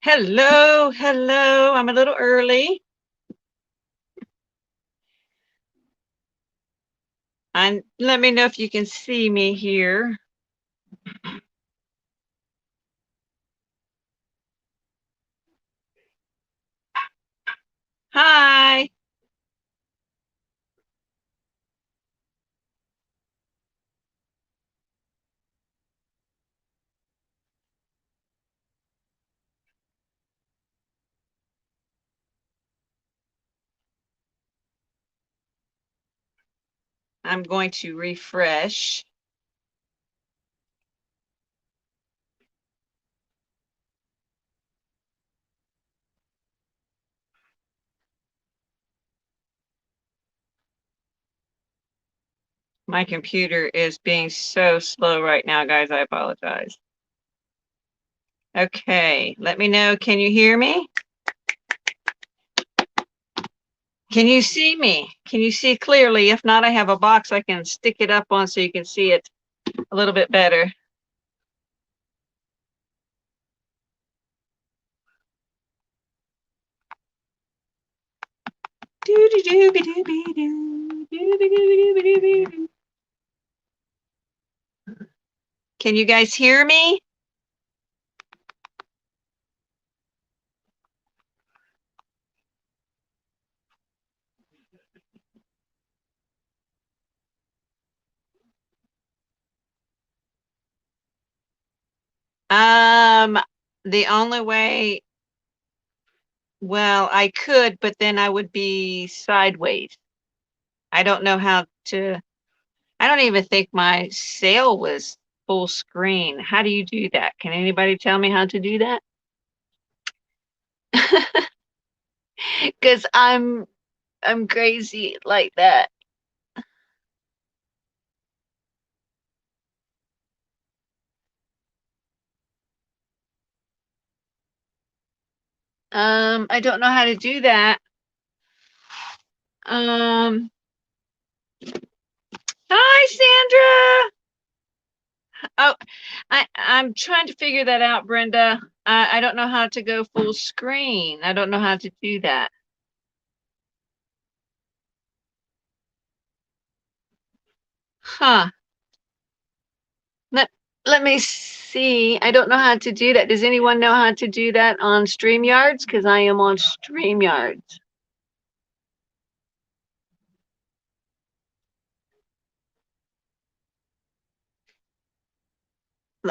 Hello, hello. I'm a little early. And let me know if you can see me here. Hi. I'm going to refresh. My computer is being so slow right now, guys. I apologize. Okay, let me know. Can you hear me? Can you see me? Can you see clearly? If not, I have a box I can stick it up on so you can see it a little bit better. Can you guys hear me? Um, the only way, well, I could, but then I would be sideways. I don't know how to, I don't even think my sail was full screen. How do you do that? Can anybody tell me how to do that? Because I'm crazy like that. I don't know how to do that. Um, Hi, Sandra. Oh, I'm trying to figure that out, Brenda. I don't know how to go full screen. I don't know how to do that. Huh. Let let me see. I don't know how to do that. Does anyone know how to do that on StreamYards? Because I am on StreamYards.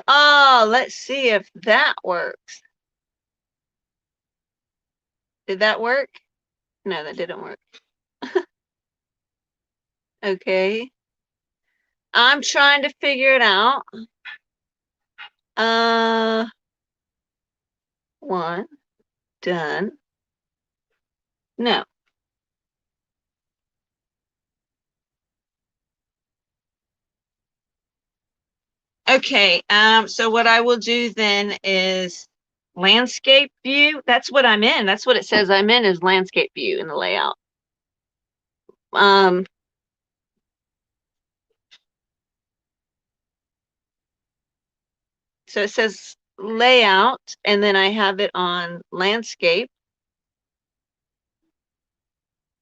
Oh, let's see if that works. Did that work? No, that didn't work. Okay. I'm trying to figure it out. Uh, one, done. No. Okay, so what I will do then is landscape view. That's what I'm in. That's what it says I'm in is landscape view in the layout. Um, so it says layout, and then I have it on landscape,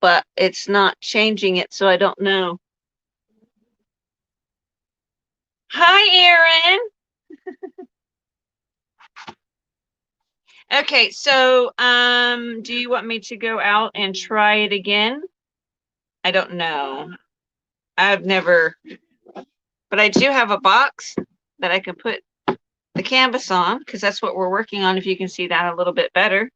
but it's not changing it, so I don't know. Hi, Erin. Okay, so do you want me to go out and try it again? I don't know. I've never, but I do have a box that I can put the canvas on because that's what we're working on. If you can see that a little bit better.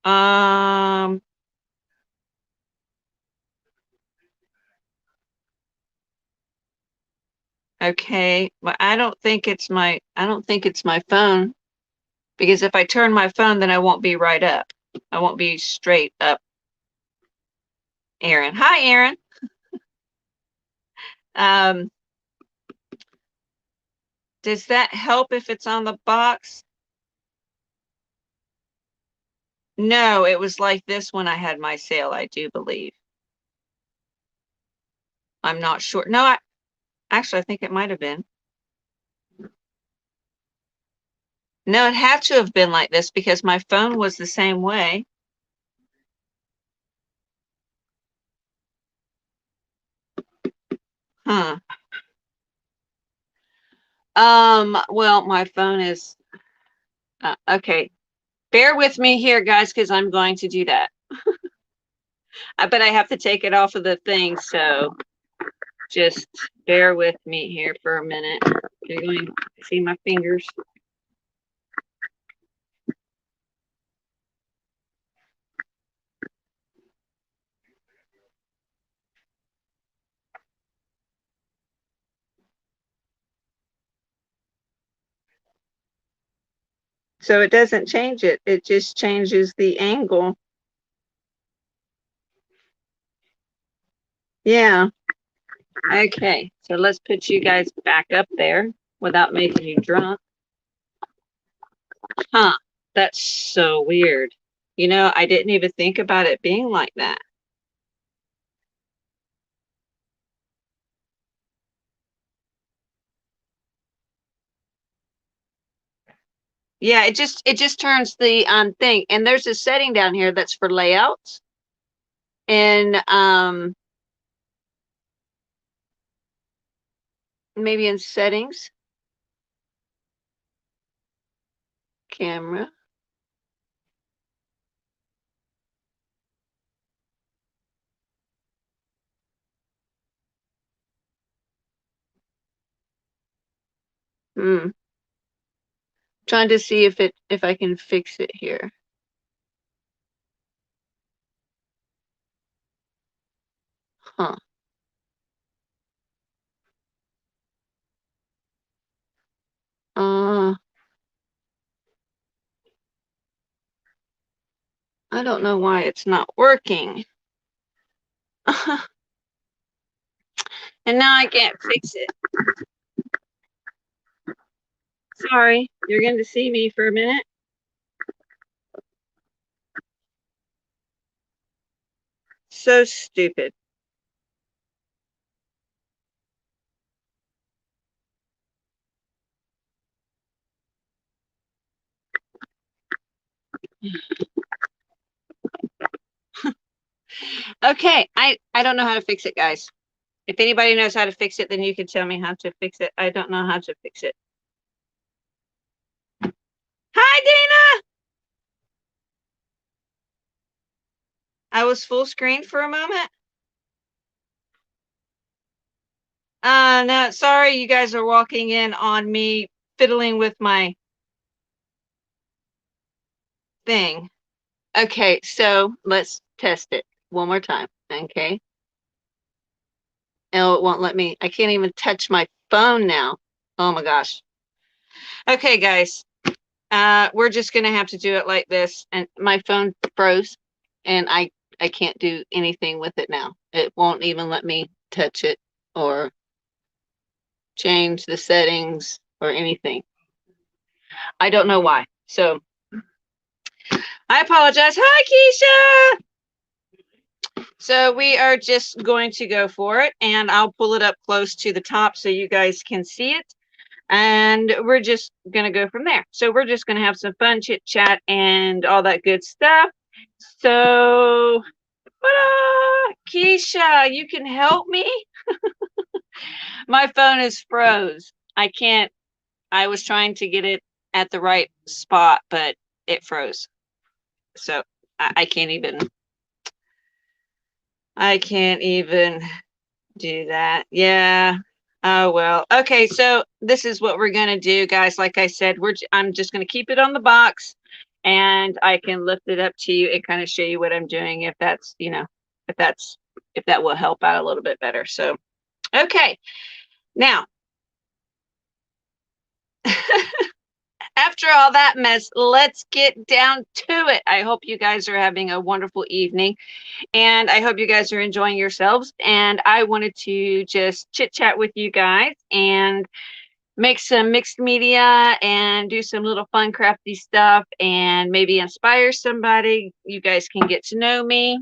Um, okay, but I don't think it's my phone because if I turn my phone, then I won't be right up. I won't be straight up. Erin. Hi, Erin. Um, does that help if it's on the box? No, it was like this when I had my sale, I do believe. I'm not sure. No, actually, I think it might have been. No, it had to have been like this because my phone was the same way. Huh. Well, my phone is okay. Bear with me here, guys, because I'm going to do that. But I have to take it off of the thing, so just bear with me here for a minute. You're going to see my fingers. So it doesn't change it. It just changes the angle. Yeah. Okay. So let's put you guys back up there without making you drunk. Huh. That's so weird. You know, I didn't even think about it being like that. Yeah, it just turns the thing. And there's a setting down here that's for layouts. And maybe in settings, camera. Hmm. Trying to see if I can fix it here. Huh. Uh, I don't know why it's not working. And now I can't fix it. Sorry, you're going to see me for a minute. So stupid. Okay, I don't know how to fix it, guys. If anybody knows how to fix it, then you can tell me how to fix it. I don't know how to fix it. Hi, Dana! I was full screen for a moment. No, sorry, you guys are walking in on me fiddling with my thing. Okay, so let's test it one more time. Okay. Oh, it won't let me. I can't even touch my phone now. Oh my gosh. Okay, guys. We're just gonna have to do it like this. And my phone froze, and I can't do anything with it now. It won't even let me touch it or change the settings or anything. I don't know why. So I apologize. Hi, Keisha. So we are just going to go for it, and I'll pull it up close to the top so you guys can see it. And we're just going to go from there. So we're just going to have some fun chit chat and all that good stuff. So, Keisha, you can help me? My phone is froze. I can't, I was trying to get it at the right spot, but it froze. So I can't even, I can't even do that. Yeah. Oh well. Okay, so this is what we're gonna do, guys. Like I said, I'm just gonna keep it on the box, and I can lift it up to you and kind of show you what I'm doing if that's, if that's if that will help out a little bit better. So, okay. Now, after all that mess, let's get down to it. I hope you guys are having a wonderful evening, and I hope you guys are enjoying yourselves. And I wanted to just chit chat with you guys and make some mixed media and do some little fun crafty stuff and maybe inspire somebody. You guys can get to know me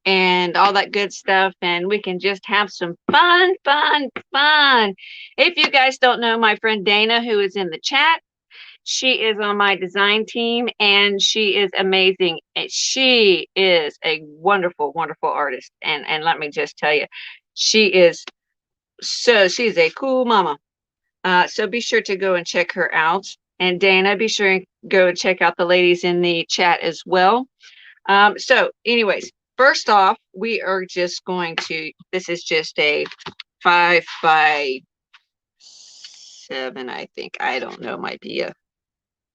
and all that good stuff, and we can just have some fun. If you guys don't know my friend Dana, who is in the chat, She is on my design team, and she is amazing. And she is a wonderful, wonderful artist. And let me just tell you, she is she's a cool mama. So be sure to go and check her out. And Dana, be sure and go and check out the ladies in the chat as well. So anyways, first off, we are just going to, this is just a 5 by 7, I think. I don't know, might be a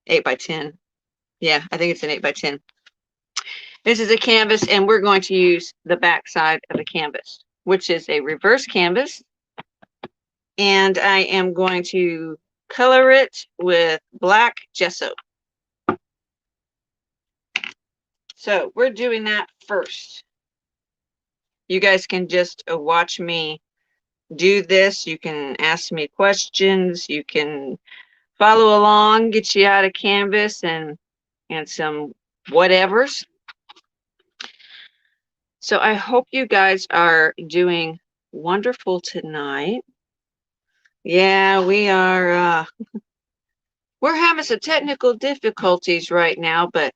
8 by 10. Yeah, I think it's an 8 by 10. This is a canvas, and we're going to use the back side of the canvas, which is a reverse canvas. And I am going to color it with black gesso. So we're doing that first. You guys can just watch me do this. You can ask me questions. You can follow along, get you out of canvas and some whatevers. So I hope you guys are doing wonderful tonight. Yeah, we are we're having some technical difficulties right now, but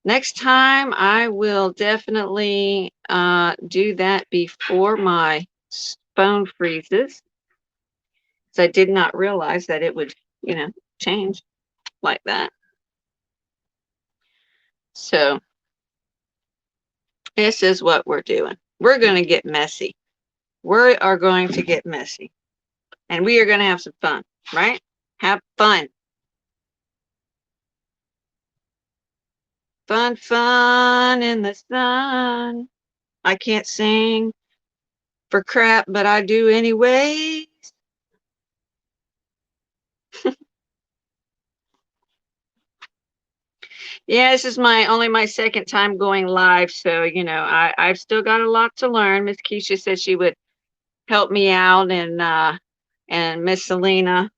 next time I will definitely do that before my phone freezes. So I did not realize that it would, change like that. So this is what we're doing. We're going to get messy. We are going to get messy. And we are going to have some fun, right? Have fun. Fun, fun in the sun. I can't sing for crap, but I do anyway. Yeah, this is only my second time going live, so I've still got a lot to learn. Miss Keisha said she would help me out, and Miss Selena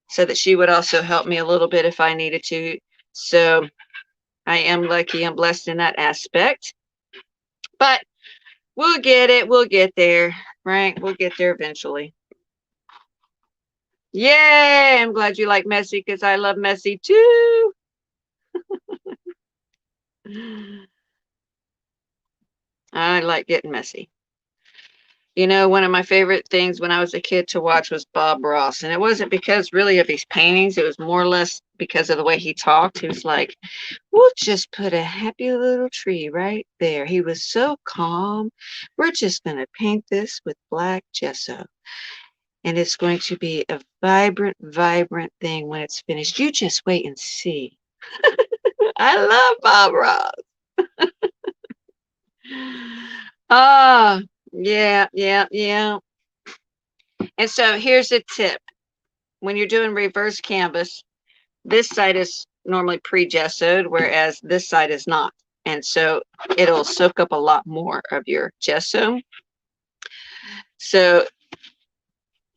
said that she would also help me a little bit if I needed to. So I am lucky and blessed in that aspect. But we'll get it. We'll get there, right? We'll get there eventually. Yay! I'm glad you like messy because I love messy too. I like getting messy. One of my favorite things when I was a kid to watch was Bob Ross. And it wasn't because really of his paintings. It was more or less because of the way he talked. He was like, we'll just put a happy little tree right there. He was so calm. We're just going to paint this with black gesso. And it's going to be a vibrant, vibrant thing when it's finished. You just wait and see. I love Bob Ross. Ah, yeah, yeah, yeah. And so here's a tip. When you're doing reverse canvas, this side is normally pre-gessoed, whereas this side is not. And so it'll soak up a lot more of your gesso. So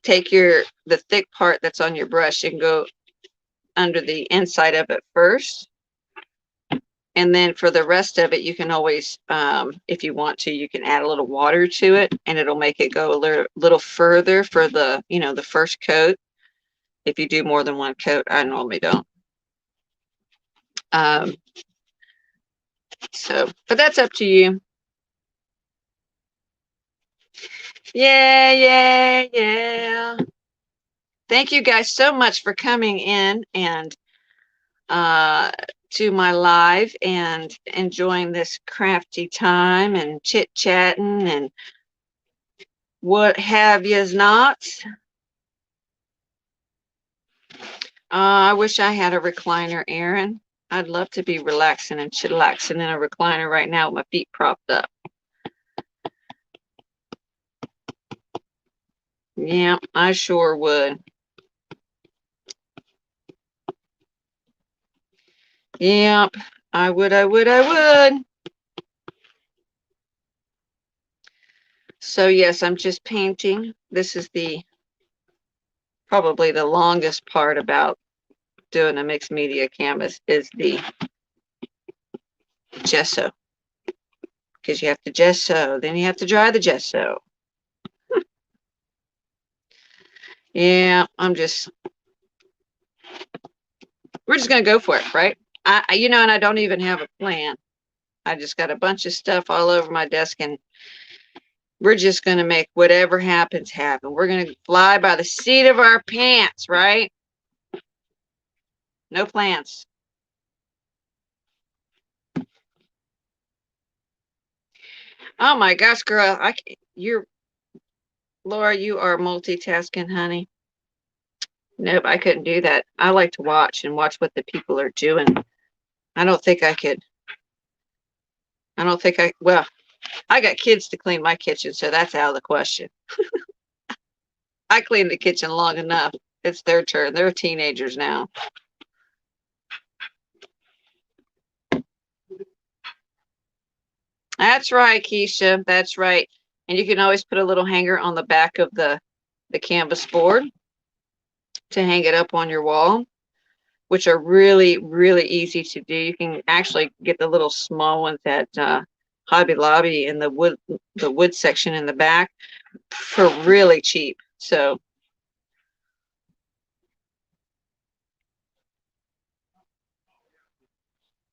take the thick part that's on your brush and go under the inside of it first. And then for the rest of it, you can always, if you want to, you can add a little water to it, and it'll make it go a little further for the, the first coat. If you do more than one coat, I normally don't. But that's up to you. Yeah, yeah, yeah. Thank you guys so much for coming in and to my live and enjoying this crafty time and chit-chatting and what have yous not. I wish I had a recliner, Aaron. I'd love to be relaxing and chillaxing in a recliner right now with my feet propped up. Yeah, I sure would. Yep, I would. So yes, I'm just painting. This is probably the longest part about doing a mixed media canvas is the gesso. Because you have to gesso, then you have to dry the gesso. Yeah, I'm just We're just gonna go for it, right? And I don't even have a plan. I just got a bunch of stuff all over my desk, and we're just gonna make whatever happens happen. We're gonna fly by the seat of our pants, right? No plans. Oh my gosh, girl, you're Laura. You are multitasking, honey. Nope, I couldn't do that. I like to watch and watch what the people are doing. I don't think I could. I don't think I. Well, I got kids to clean my kitchen, so that's out of the question. I cleaned the kitchen long enough. It's their turn. They're teenagers now. That's right, Keisha. That's right. And you can always put a little hanger on the back of the canvas board to hang it up on your wall, which are really, really easy to do. You can actually get the little small ones at Hobby Lobby in the wood section in the back for really cheap. So,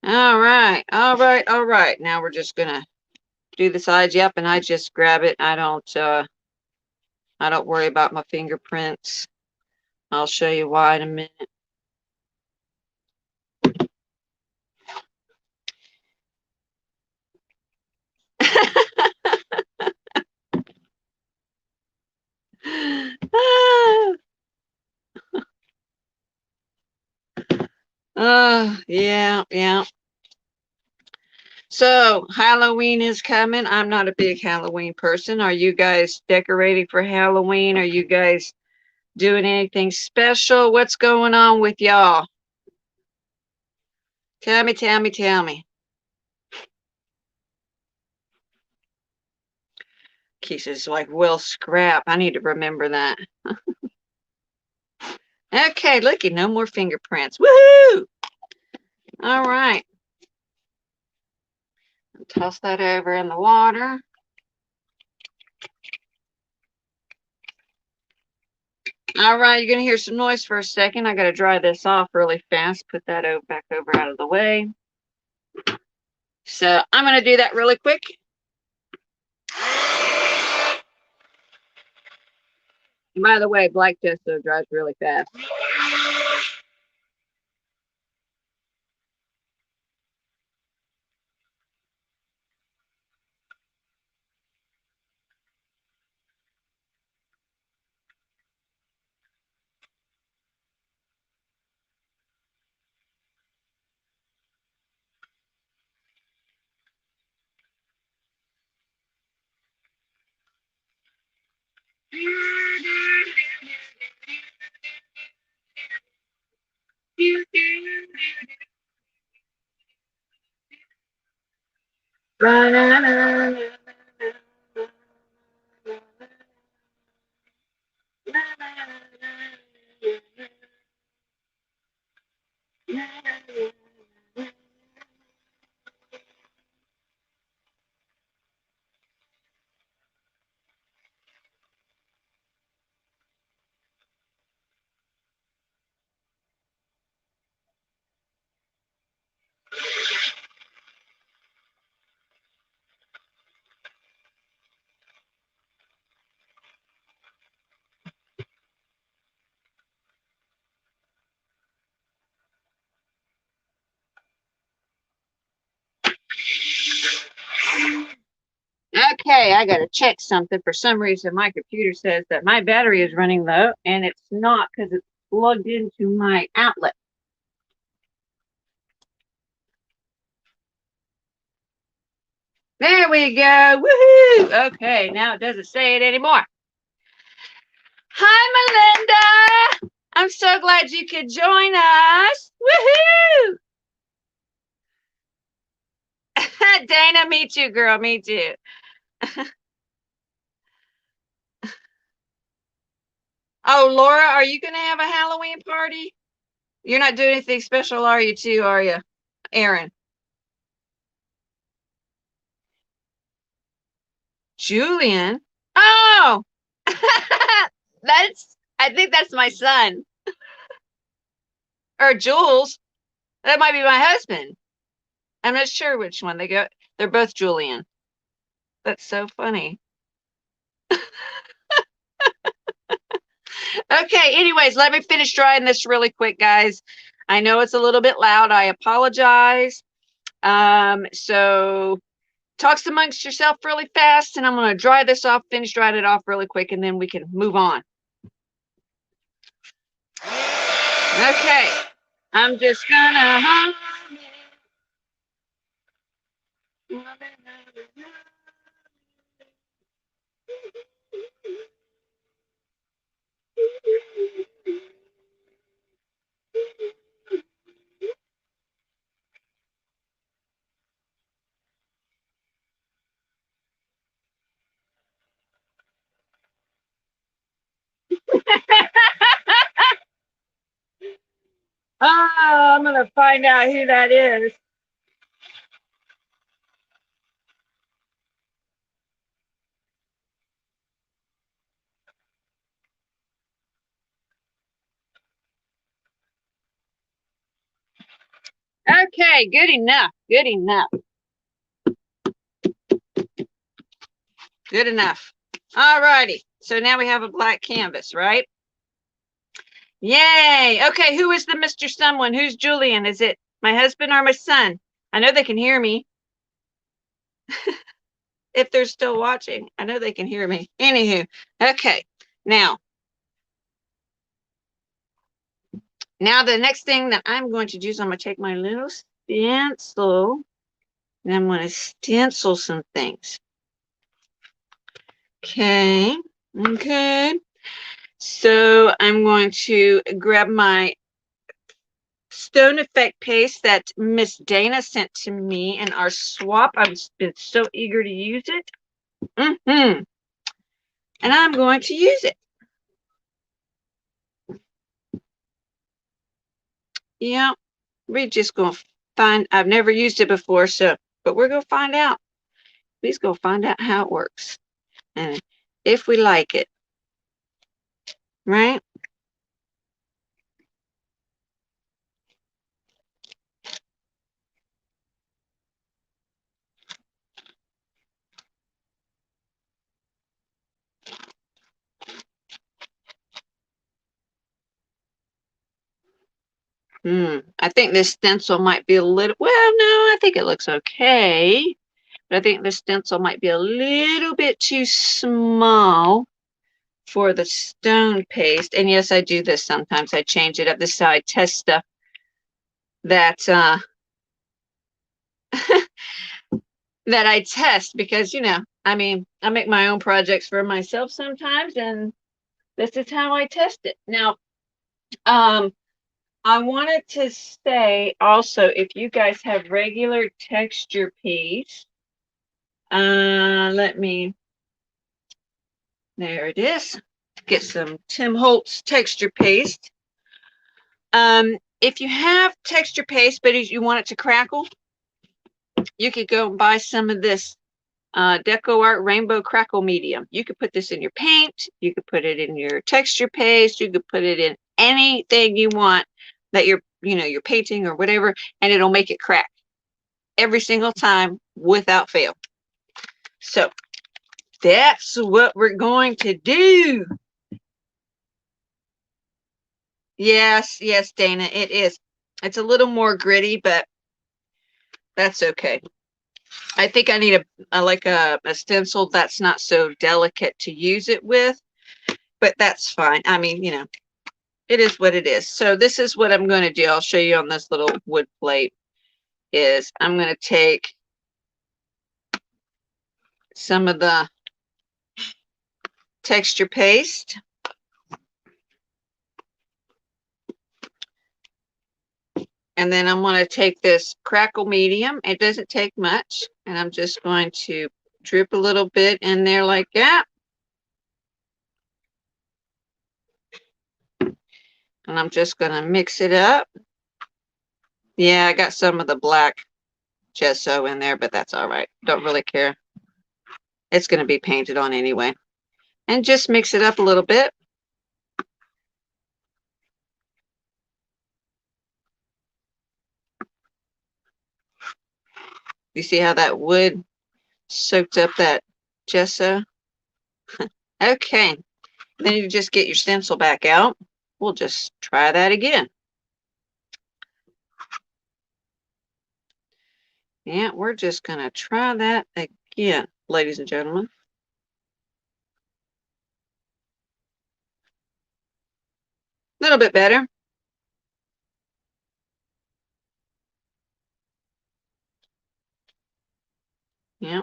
all right, all right, all right. Now we're just gonna do the sides. Yep, and I just grab it. I don't worry about my fingerprints. I'll show you why in a minute. Yeah, yeah. So Halloween is coming. I'm not a big Halloween person. Are you guys decorating for Halloween? Are you guys doing anything special? What's going on with y'all? Tell me, tell me, tell me. Keisha's like, well, scrap. I need to remember that. Okay, looky, no more fingerprints. Woohoo! All right. Toss that over in the water. All right, you're gonna hear some noise for a second. I gotta dry this off really fast. Put that back over out of the way. So I'm gonna do that really quick. And by the way, black gesso dries really fast. Okay, I gotta check something. For some reason, my computer says that my battery is running low, and it's not because it's plugged into my outlet. There we go. Woohoo! Okay, now it doesn't say it anymore. Hi, Melinda. I'm so glad you could join us. Woohoo! Dana, me too, girl. Me too. Oh, Laura, are you going to have a Halloween party? You're not doing anything special, are you, too, are you? Aaron. Julian? Oh! I think that's my son. or Jules. That might be my husband. I'm not sure which one they go. They're both Julian. That's so funny. Okay, anyways, let me finish drying this really quick, guys. I know it's a little bit loud. I apologize. So talks amongst yourself really fast, and I'm going to dry this off, finish drying it off really quick, and then we can move on. Okay, I'm just gonna oh, I'm gonna find out who that is. Okay, good enough. Good enough. Good enough. All righty. So now we have a black canvas, right? Yay. Okay, who is the Mr. Someone? Who's Julian? Is it my husband or my son? I know they can hear me. If they're still watching, I know they can hear me. Anywho, okay. Now the next thing that I'm going to do is I'm going to take my little stencil and I'm going to stencil some things. Okay. Okay. So I'm going to grab my stone effect paste that Miss Dana sent to me in our swap. I've been so eager to use it. And I'm going to use it. Yeah, we're just going to find, I've never used it before, but we're going to find out. Please go find out how it works and if we like it, right? I think this stencil might be a little, well, no, I think it looks okay. But I think the stencil might be a little bit too small for the stone paste. And yes, I do this sometimes. I change it up. This is how I test stuff that that I test because, I mean, I make my own projects for myself sometimes, and this is how I test it. Now, I wanted to say also, if you guys have regular texture paste, there it is. Get some Tim Holtz texture paste. If you have texture paste, but you want it to crackle, you could go and buy some of this Deco Art Rainbow Crackle Medium. You could put this in your paint. You could put it in your texture paste. You could put it in anything you want that you're painting or whatever, and it'll make it crack every single time without fail. So that's what we're going to do. Yes, Dana, it is. It's a little more gritty, but that's okay. I think I need a stencil that's not so delicate to use it with, but that's fine. I mean, it is what it is. So this is what I'm going to do. I'll show you on this little wood plate is I'm going to take some of the texture paste. And then I'm going to take this crackle medium. It doesn't take much. And I'm just going to drip a little bit in there like that. And I'm just going to mix it up. Yeah, I got some of the black gesso in there, but that's all right. Don't really care. It's going to be painted on anyway. And just mix it up a little bit. You see how that wood soaked up that gesso? Okay, then you just get your stencil back out. We'll just try that again. Yeah, we're just going to try that again, ladies and gentlemen. A little bit better. Yeah,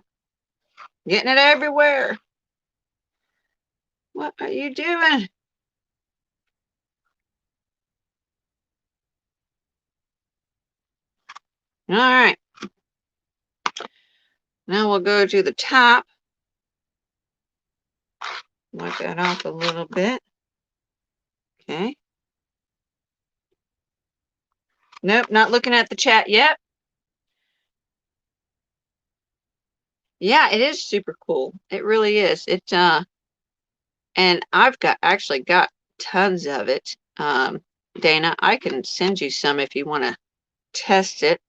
getting it everywhere. What are you doing? All right. Now we'll go to the top. Wipe that off a little bit. Okay. Nope, not looking at the chat yet. Yeah, it is super cool. It really is. And I've actually got tons of it. Dana, I can send you some if you want to test it.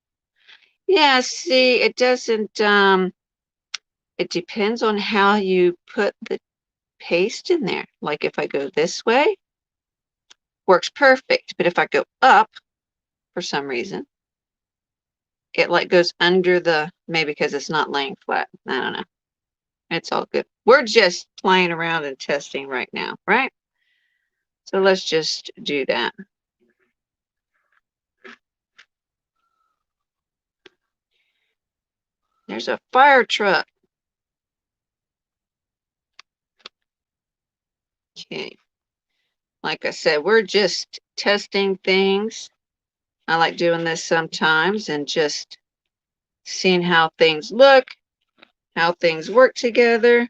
Yeah, see, it doesn't, it depends on how you put the paste in there. Like if I go this way, works perfect. But if I go up, for some reason, it like goes under the, maybe because it's not laying flat. I don't know. It's all good. We're just playing around and testing right now, right? So let's just do that. There's a fire truck. Okay. Like I said, we're just testing things. I like doing this sometimes and just seeing how things look, how things work together,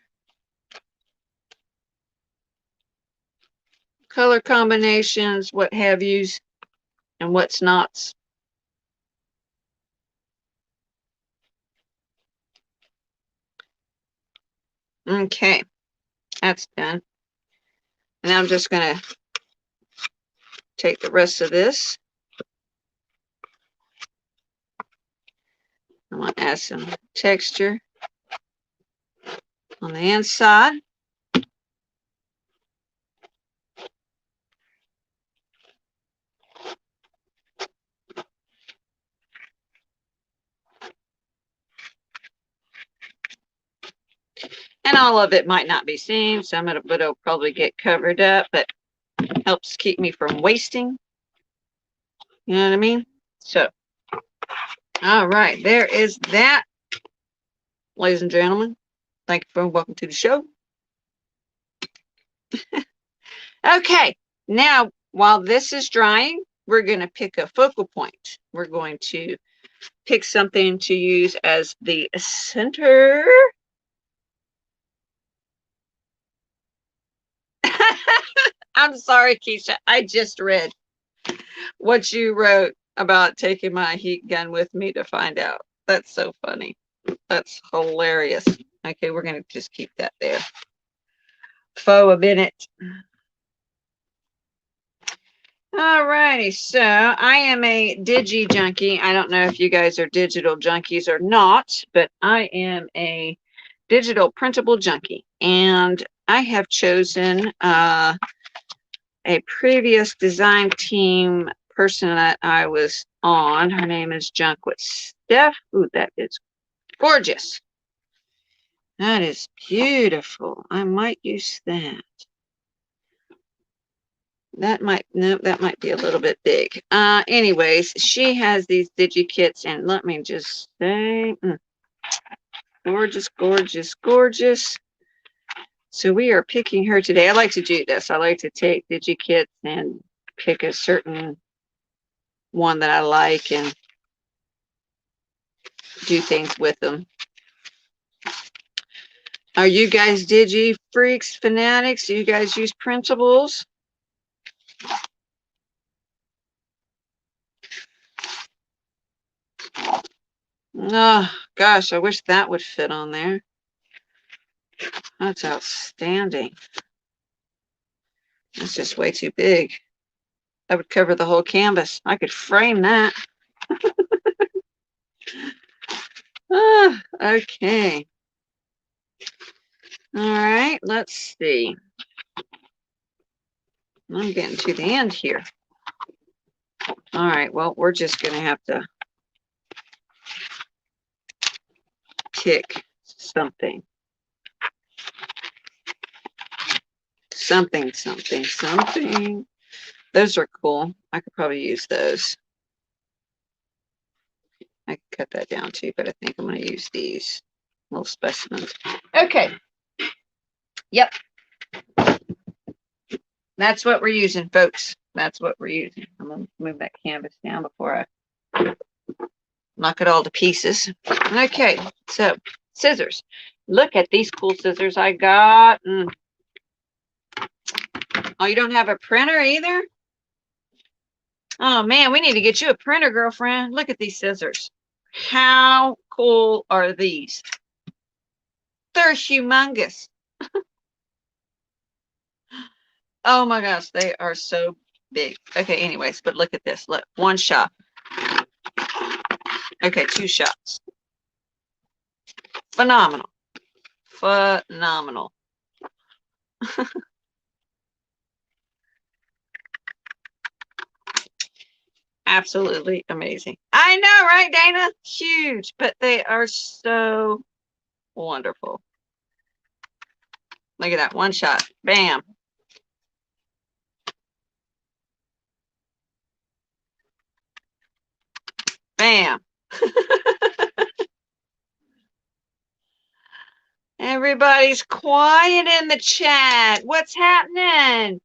color combinations, what have yous, and what's nots. Okay, that's done. And I'm just going to take the rest of this. I want to add some texture on the inside. And all of it might not be seen. Some of it will probably get covered up, but helps keep me from wasting. You know what I mean? So, all right, there is that, ladies and gentlemen. Thank you for welcome to the show. Okay, now while this is drying, we're going to pick a focal point. We're going to pick something to use as the center. I'm sorry, Keisha. I just read what you wrote about taking my heat gun with me to find out. That's so funny. That's hilarious. Okay, we're going to just keep that there. For a minute. All righty, so I am a digi junkie. I don't know if you guys are digital junkies or not, but I am a digital printable junkie. And I have chosen a previous design team person that I was on. Her name is Junk with Steph. Ooh, that is gorgeous. That is beautiful. I might use that. That might, nope, that might be a little bit big. Anyways, she has these digi kits, and let me just say, gorgeous, gorgeous, gorgeous. So we are picking her today. I like to do this. I like to take digi kits and pick a certain one that I like and do things with them. Are you guys digi freaks, fanatics? Do you guys use printables? Oh, gosh, I wish that would fit on there. That's outstanding. That's just way too big. That would cover the whole canvas. I could frame that. Ah, okay. All right, let's see. I'm getting to the end here. All right, well, we're just going to have to pick something. Something. Those are cool. I could probably use those. I could cut that down too, but I think I'm going to use these little specimens. Okay. Yep. That's what we're using, folks. That's what we're using. I'm going to move that canvas down before I knock it all to pieces. Okay, so scissors. Look at these cool scissors I got. Oh, you don't have a printer either? Oh man, we need to get you a printer, girlfriend. Look at these scissors. How cool are these? They're humongous. Oh my gosh, they are so big. Okay, anyways, but look at this. Look, one shot. Okay, two shots. Phenomenal. Phenomenal. Absolutely amazing. I know, right, Dana? Huge, but they are so wonderful. Look at that. One shot. Bam. Bam. Everybody's quiet in the chat. What's happening?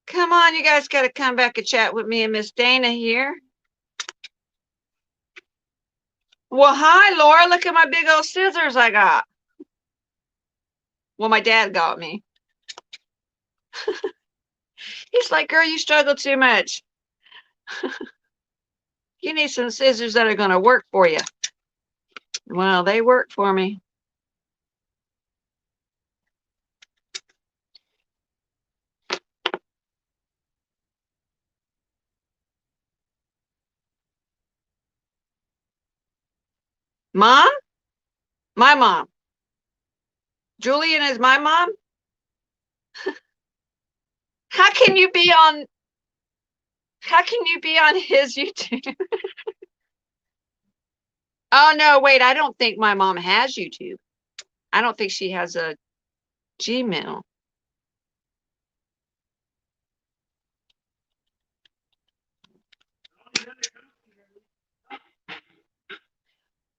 Come on, you guys got to come back and chat with me and Miss Dana here. Well, hi, Laura. Look at my big old scissors I got. Well, my dad got me. He's like, girl, you struggle too much. You need some scissors that are going to work for you. Well, they work for me. Mom? My mom. Julian is my mom? How can you be on his YouTube? Oh no, wait, I don't think my mom has YouTube. I don't think she has a Gmail.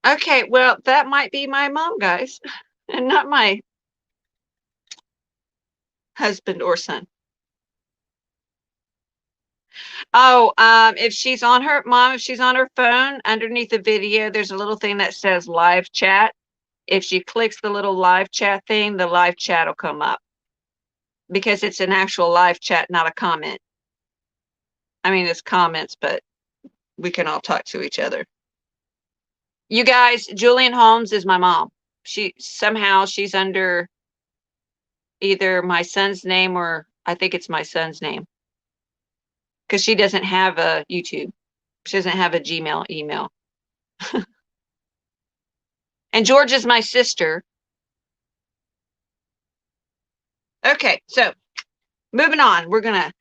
Okay, well, that might be my mom, guys, and not my husband or son. Oh, if she's on her mom, if she's on her phone, underneath the video, there's a little thing that says live chat. If she clicks the little live chat thing, the live chat will come up because it's an actual live chat, not a comment. I mean, it's comments, but we can all talk to each other. You guys, Julian Holmes is my mom. She's under either my son's name or I think it's my son's name because she doesn't have a YouTube. She doesn't have a Gmail email. And George is my sister. Okay, so moving on. We're going to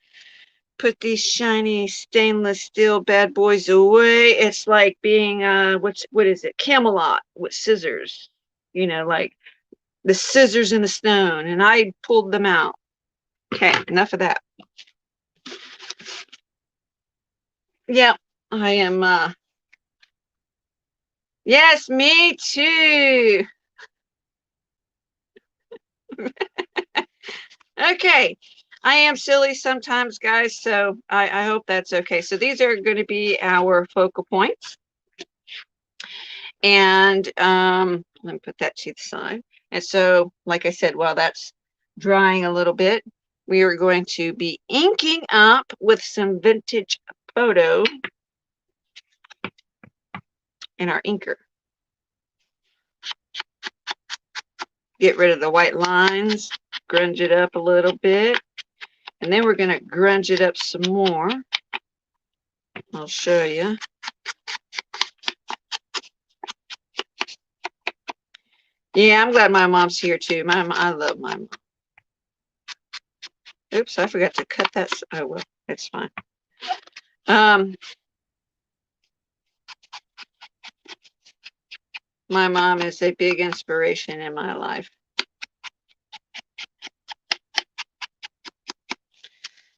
put these shiny stainless steel bad boys away. It's like being, what is it? Camelot with scissors. You know, like the scissors in the stone. And I pulled them out. Okay, enough of that. Yeah, I am, yes, me too. Okay, I am silly sometimes, guys, so I hope that's okay. So these are going to be our focal points. And let me put that to the side. And so, like I said, while that's drying a little bit, we are going to be inking up with some vintage photo in our inker. Get rid of the white lines, grunge it up a little bit, and then we're going to grunge it up some more. I'll show you. Yeah, I'm glad my mom's here too. I love my mom. Oops, I forgot to cut that. Oh well, it's fine. My mom is a big inspiration in my life.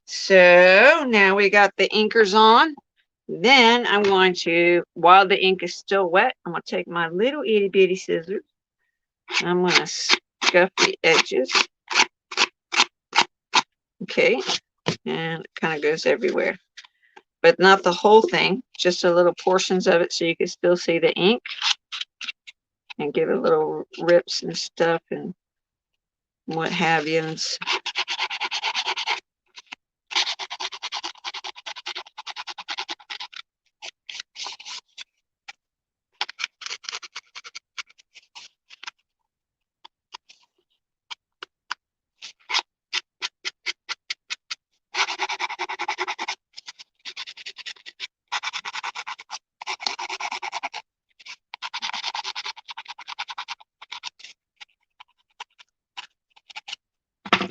So now we got the inkers on. Then I'm going to, while the ink is still wet, I'm going to take my little itty bitty scissors. I'm going to scuff the edges. Okay, and it kind of goes everywhere, but not the whole thing, just a little portions of it so you can still see the ink and give it little rips and stuff and what have you.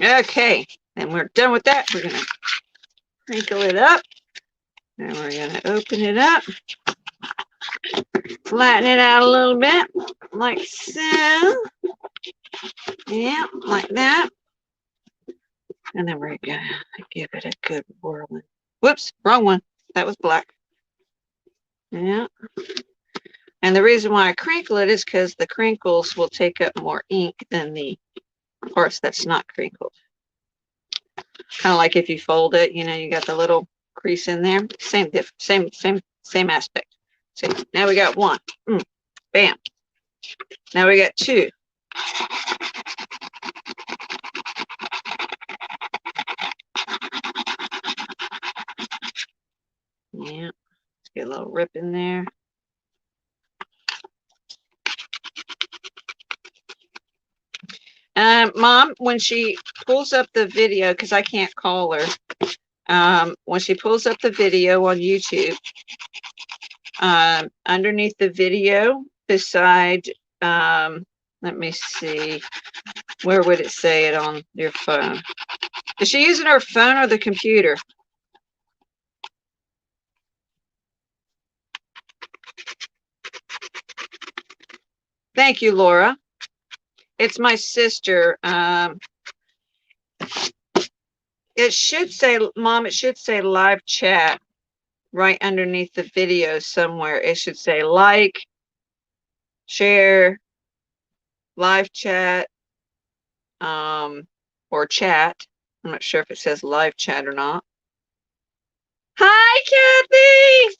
Okay, and we're done with that. We're going to crinkle it up. And we're going to open it up. Flatten it out a little bit, like so. Yeah, like that. And then we're going to give it a good whirling. Whoops, wrong one. That was black. Yeah. And the reason why I crinkle it is because the crinkles will take up more ink than the parts that's not crinkled. Kind of like if you fold it, you know, you got the little crease in there. Same aspect. See, now we got one. Bam. Now we got two. Yeah. Let's get a little rip in there. Mom, when she pulls up the video, because I can't call her, when she pulls up the video on YouTube, underneath the video, beside, let me see, where would it say it on your phone? Is she using her phone or the computer? Thank you, Laura. It's my sister. It should say, Mom, it should say live chat right underneath the video somewhere. It should say like, share, live chat, or chat. I'm not sure if it says live chat or not. Hi, Kathy.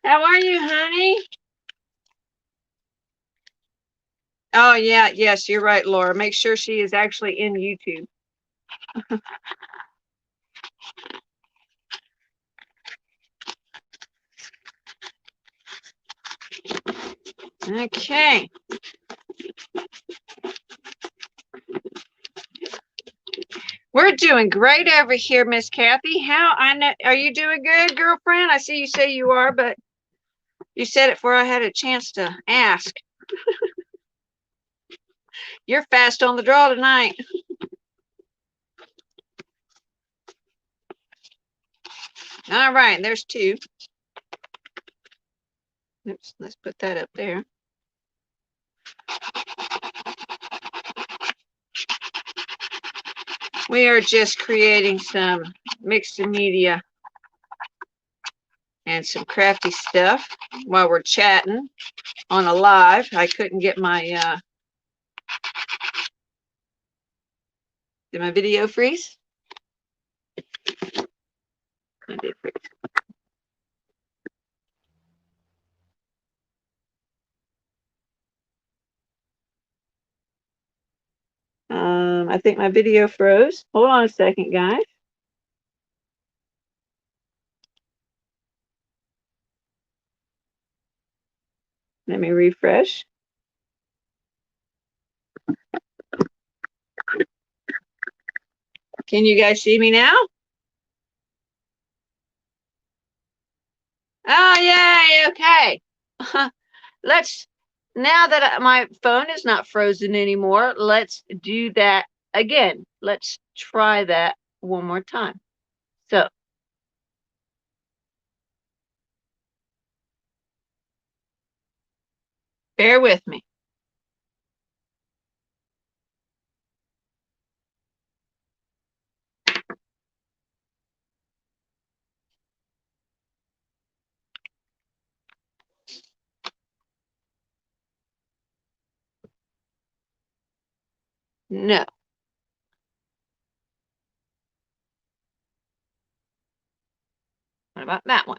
How are you, honey? Oh, yeah. Yes, you're right, Laura. Make sure she is actually in YouTube. Okay. We're doing great over here, Miss Kathy. How I know, are you doing good, girlfriend? I see you say you are, but you said it before I had a chance to ask. You're fast on the draw tonight. All right, there's two. Oops, let's put that up there. We are just creating some mixed media and some crafty stuff while we're chatting on a live. I couldn't get my did my video freeze? I did freeze. I think my video froze. Hold on a second, guys. Let me refresh. Can you guys see me now? Oh, yay, okay. let's now that my phone is not frozen anymore, let's do that again. Let's try that one more time. So, bear with me. No. What about that one?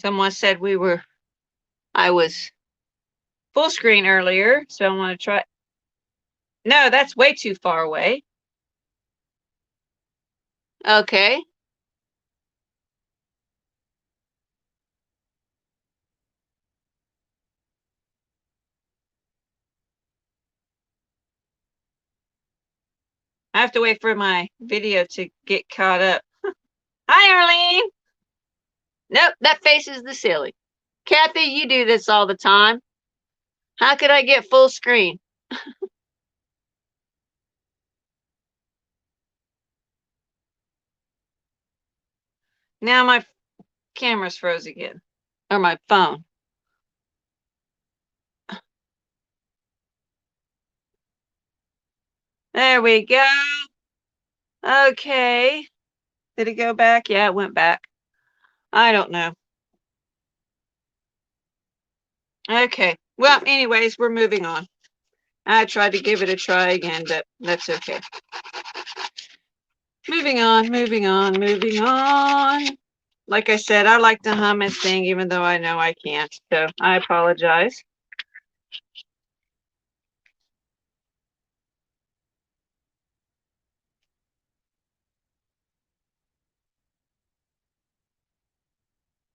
Someone said I was full screen earlier, so I want to try. No, that's way too far away. Okay. I have to wait for my video to get caught up. Hi, Arlene. Nope, that faces the ceiling. Kathy, you do this all the time. How could I get full screen? Now my camera's froze again. Or my phone. There we go. Okay. Did it go back? Yeah, it went back. I don't know. Okay. Well, anyways, we're moving on. I tried to give it a try again, but that's okay. Moving on, moving on, moving on. Like I said, I like to hum and sing even though I know I can't. So I apologize.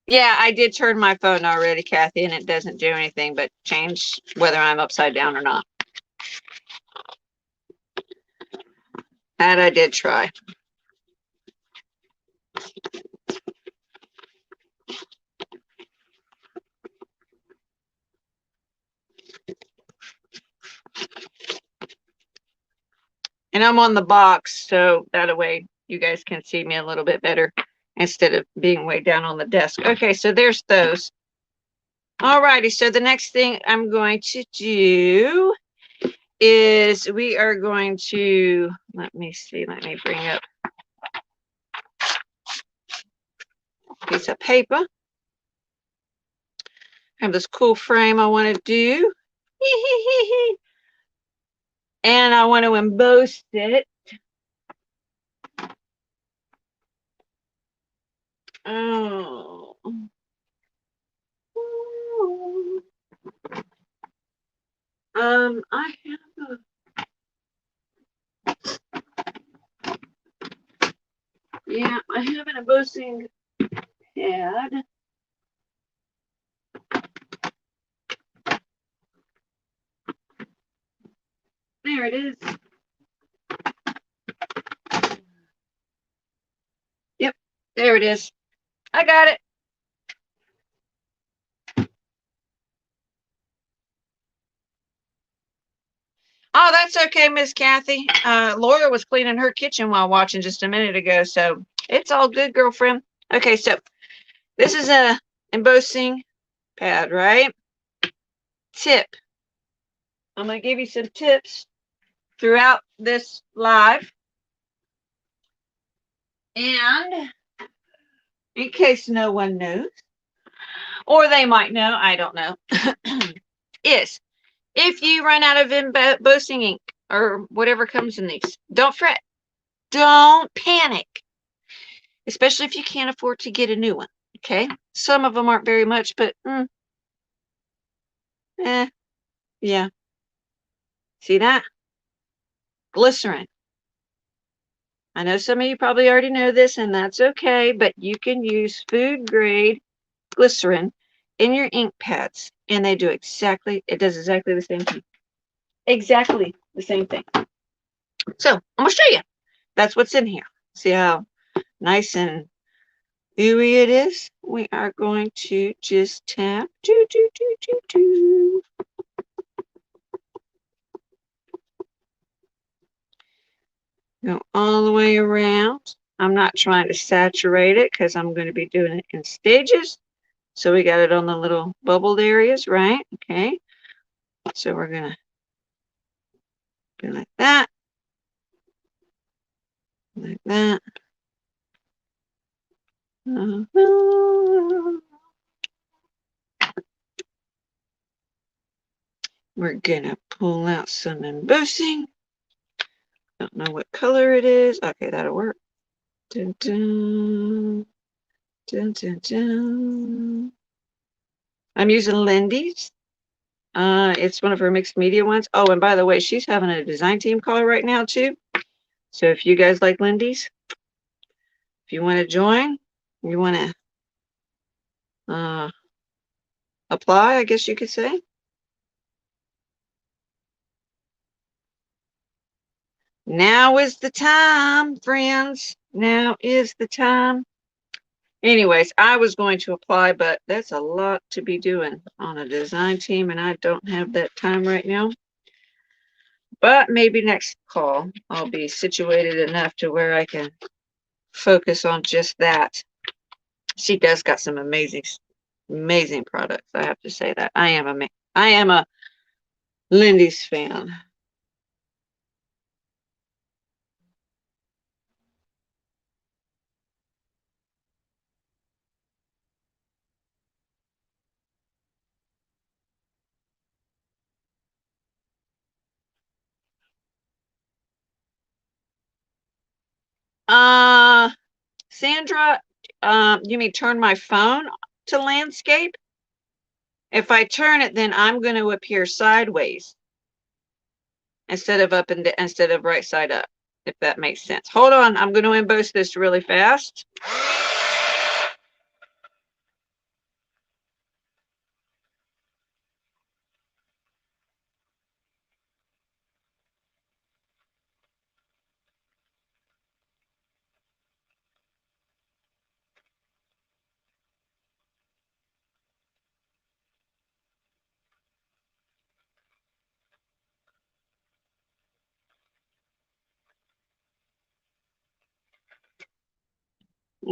Yeah, I did turn my phone already, Kathy, and it doesn't do anything but change whether I'm upside down or not. That I did try. And I'm on the box, so that way you guys can see me a little bit better instead of being way down on the desk. Okay, so there's those. Alrighty, so the next thing I'm going to do is we are going to, let me see, let me bring up a piece of paper. I have this cool frame I want to do. And I want to emboss it. Oh. I have I have an embossing pad. There it is. Yep, there it is. I got it. Oh, that's okay, Miss Kathy. Laura was cleaning her kitchen while watching just a minute ago, so it's all good, girlfriend. Okay, so this is a embossing pad, right? Tip. I'm going to give you some tips throughout this live. And in case no one knows, or they might know, I don't know, is if you run out of embossing ink or whatever comes in these, don't fret. Don't panic, especially if you can't afford to get a new one. Okay, some of them aren't very much, but yeah. See that? Glycerin. I know some of you probably already know this, and that's okay, but you can use food grade glycerin in your ink pads, and it does exactly the same thing. Exactly the same thing. So I'm gonna show you. That's what's in here. See how nice and Here it is. We are going to just tap. Do, do, do, do, do. Go all the way around. I'm not trying to saturate it because I'm going to be doing it in stages. So we got it on the little bubbled areas, right? Okay. So we're going to do like that. Like that. We're going to pull out some embossing. Don't know what color it is. Okay, that'll work. Dun, dun, dun, dun, dun. I'm using Lindy's. It's one of her mixed media ones. Oh, and by the way, she's having a design team call right now too. So if you guys like Lindy's, if you want to join, you want to apply, I guess you could say. Now is the time, friends. Now is the time. Anyways, I was going to apply, but that's a lot to be doing on a design team, and I don't have that time right now. But maybe next call, I'll be situated enough to where I can focus on just that. She does got some amazing, amazing products. I have to say that. I am a Lindy's fan. Uh, Sandra, you mean turn my phone to landscape? If I turn it, then I'm going to appear sideways instead of instead of right side up, if that makes sense. Hold on, I'm going to emboss this really fast.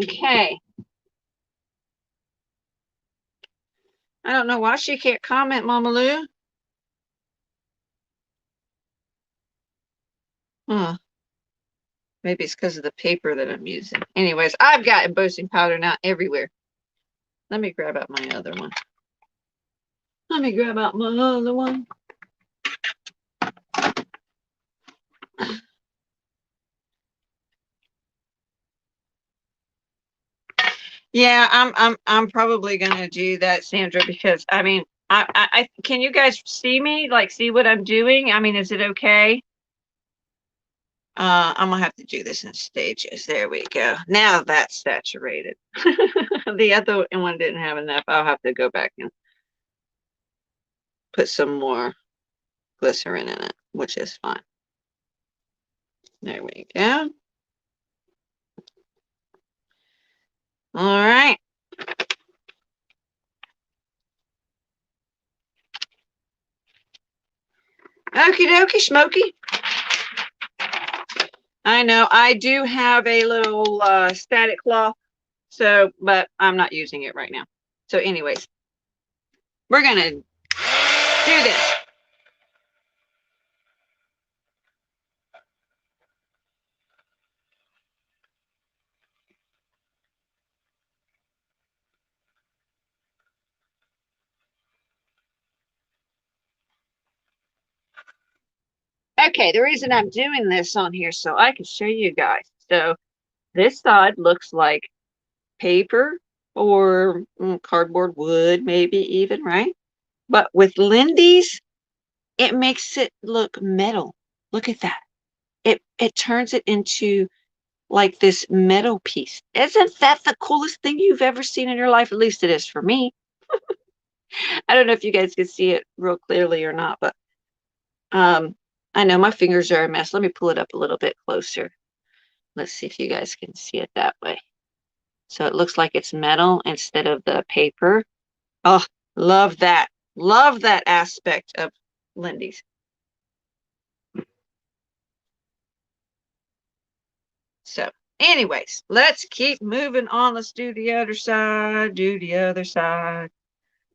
Okay. I don't know why she can't comment, Mama Lou. Huh. Maybe it's because of the paper that I'm using. Anyways, I've got embossing powder now everywhere. Let me grab out my other one. Let me grab out my other one. Yeah, I'm probably gonna do that, Sandra, because I mean, I can you guys see me? Like, see what I'm doing? I mean, is it okay? I'm gonna have to do this in stages. There we go. Now that's saturated. The other one didn't have enough. I'll have to go back and put some more glycerin in it, which is fine. There we go. All right. Okie dokie, Smoky. I know I do have a little static cloth, so but I'm not using it right now. So, anyways, we're gonna do this. Okay, the reason I'm doing this on here so I can show you guys. So this side looks like paper or cardboard, wood, maybe even, right? But with Lindy's, it makes it look metal. Look at that. It turns it into like this metal piece. Isn't that the coolest thing you've ever seen in your life? At least it is for me. I don't know if you guys can see it real clearly or not, but um, I know my fingers are a mess. Let me pull it up a little bit closer. Let's see if you guys can see it that way. so it looks like it's metal instead of the paper. Oh, love that. Love that aspect of Lindy's. So, anyways, let's keep moving on. Let's do the other side. Do the other side.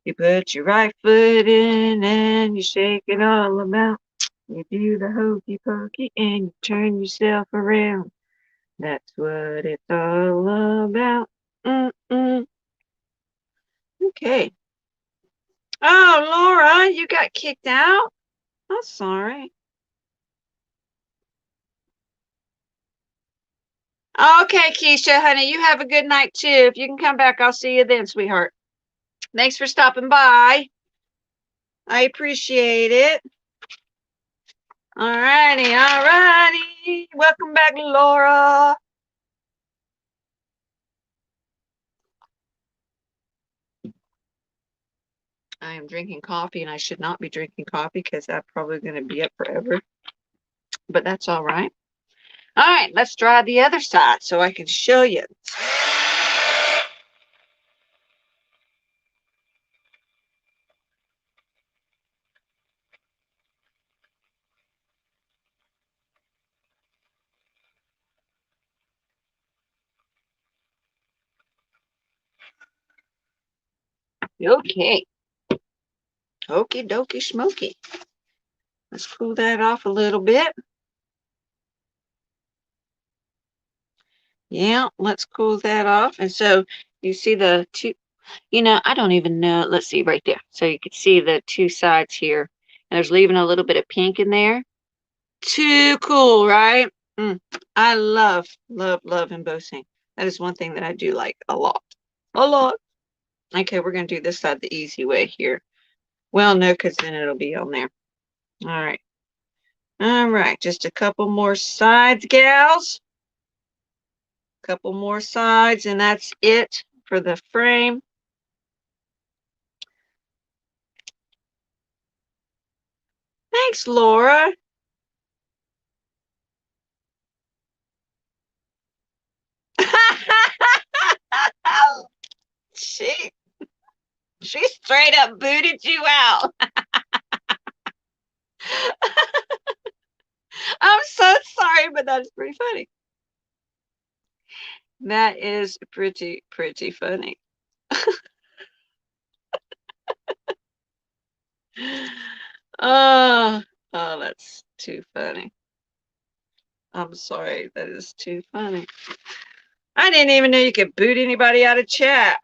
You put your right foot in and you shake it all about. You do the hokey pokey and you turn yourself around. That's what it's all about. Mm-mm. Okay. Oh, Laura, you got kicked out? I'm sorry. Okay, Keisha, honey, you have a good night too. If you can come back, I'll see you then, sweetheart. Thanks for stopping by. I appreciate it. All righty, all righty. Welcome back, Laura. I am drinking coffee, and I should not be drinking coffee because I'm probably going to be up forever. But that's all right. All right, let's try the other side so I can show you. Okay. Okie dokie smoky. Let's cool that off a little bit. Yeah, let's cool that off. And so you see the two, I don't even know. Let's see right there. So you can see the two sides here. And there's leaving a little bit of pink in there. Too cool, right? I love, love, love embossing. That is one thing that I do like a lot. A lot. Okay, we're going to do this side the easy way here. Well, no, because then it'll be on there. All right. All right, just a couple more sides, gals. Couple more sides, and that's it for the frame. Thanks, Laura. she she straight up booted you out. I'm so sorry, but that's pretty funny. That is pretty funny. Oh, oh, that's too funny. I'm sorry, that is too funny. I didn't even know you could boot anybody out of chat.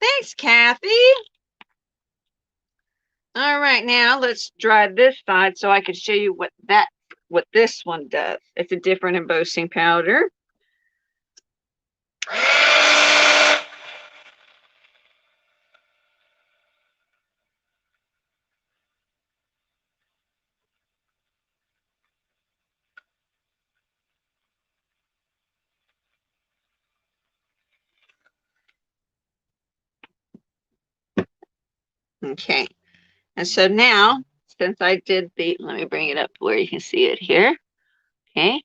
Thanks, Kathy. All right, now let's dry this side so I can show you what this one does. It's a different embossing powder. Okay, and so now, since I did let me bring it up where you can see it here. Okay,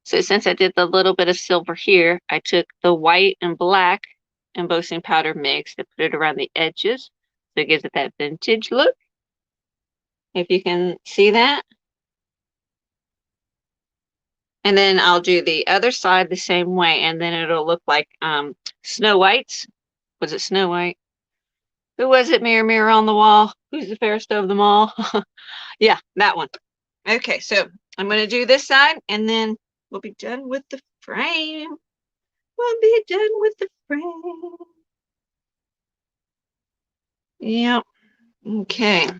so since I did the little bit of silver here, I took the white and black embossing powder mix and put it around the edges. So it gives it that vintage look. If you can see that. And then I'll do the other side the same way, and then it'll look like Snow White's. Was it Snow White? Who was it? Mirror, mirror on the wall. Who's the fairest of them all? Yeah, that one. Okay, so I'm going to do this side, and then we'll be done with the frame. We'll be done with the frame. Yep. Okay.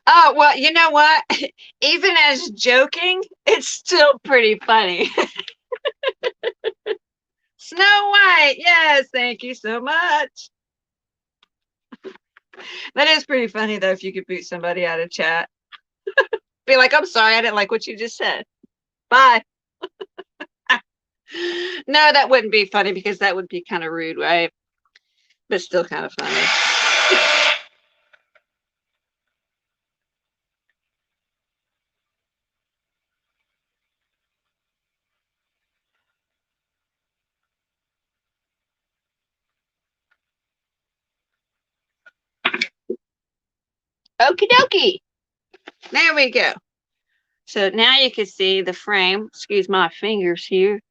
Oh, well, you know what? Even as joking, it's still pretty funny. Snow White. Yes, thank you so much. That is pretty funny though, if you could boot somebody out of chat. Be like, I'm sorry, I didn't like what you just said. Bye. No, that wouldn't be funny because that would be kind of rude, right? But still kind of funny. Okie dokie. There we go. So now you can see the frame. Excuse my fingers here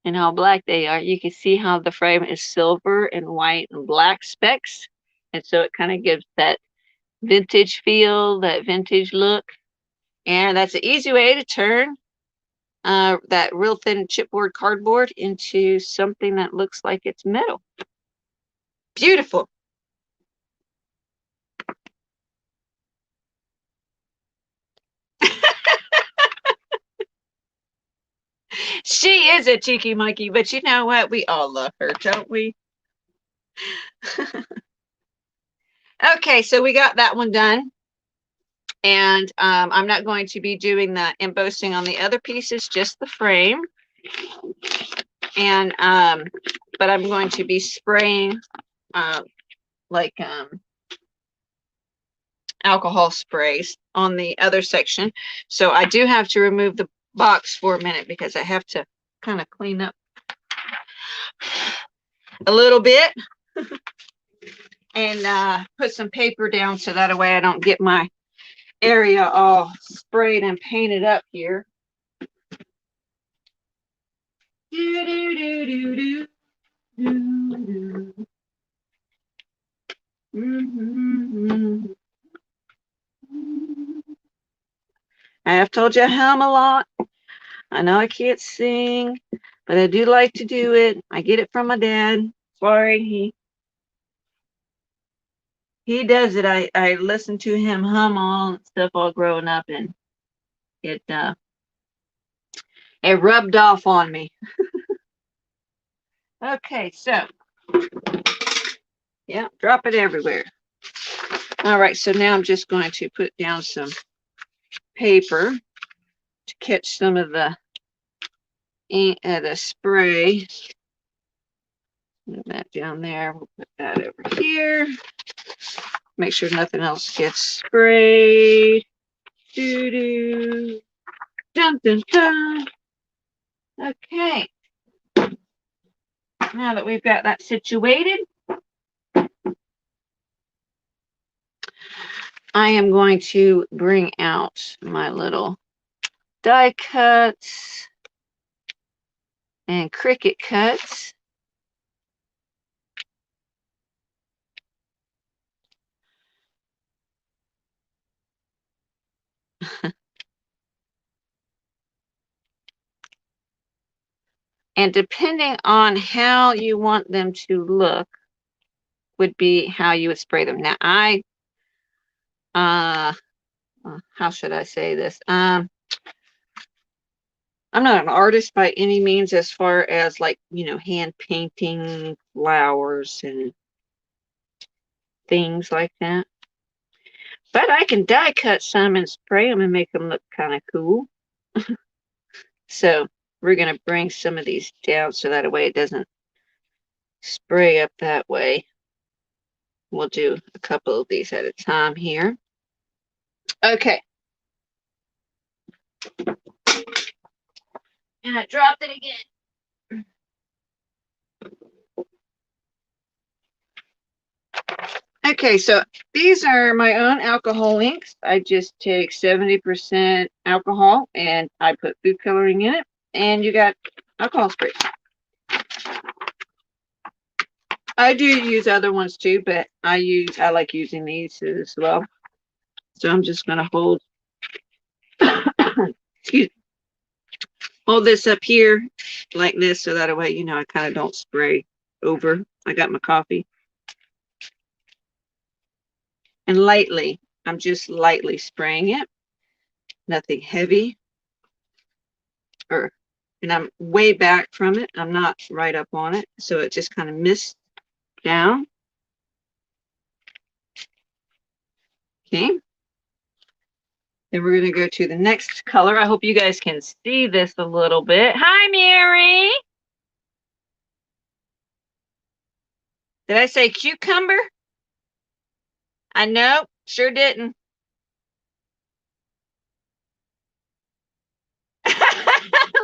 and how black they are. You can see how the frame is silver and white and black specks. And so it kind of gives that vintage feel, that vintage look. And that's an easy way to turn that real thin chipboard cardboard into something that looks like it's metal. Beautiful. She is a cheeky monkey, but you know what? We all love her, don't we? Okay, so we got that one done. And I'm not going to be doing the embossing on the other pieces, just the frame. And but I'm going to be spraying like alcohol sprays on the other section. So I do have to remove the box for a minute because I have to kind of clean up a little bit and put some paper down so that way I don't get my area all sprayed and painted up here. Do, do, do, do, do. I have told you I hum a lot. I know I can't sing, but I do like to do it. I get it from my dad. Sorry, he does it. I listened to him hum all stuff all growing up, and it it rubbed off on me. Okay, so yeah, drop it everywhere. All right, so now I'm just going to put down some paper to catch some of the ink, the spray. Move that down there. We'll put that over here. Make sure nothing else gets sprayed. Doo doo. Dun dun dun. Okay. Now that we've got that situated, I am going to bring out my little die cuts and Cricut cuts. And depending on how you want them to look would be how you would spray them. Now how should I say this? I'm not an artist by any means as far as like, hand painting flowers and things like that. But I can die cut some and spray them and make them look kind of cool. So we're going to bring some of these down so that way it doesn't spray up that way. We'll do a couple of these at a time here. Okay. And I dropped it again. Okay, so these are my own alcohol inks. I just take 70% alcohol and I put food coloring in it. And you got alcohol spray. I do use other ones too, but I like using these as well. So I'm just going to hold, excuse me, hold this up here like this so that way, I kind of don't spray over. I got my coffee. And lightly, I'm just lightly spraying it. Nothing heavy. And I'm way back from it. I'm not right up on it. So it just kind of mists down. Okay. Then we're going to go to the next color. I hope you guys can see this a little bit. Hi, Mary. Did I say cucumber? I know, sure didn't.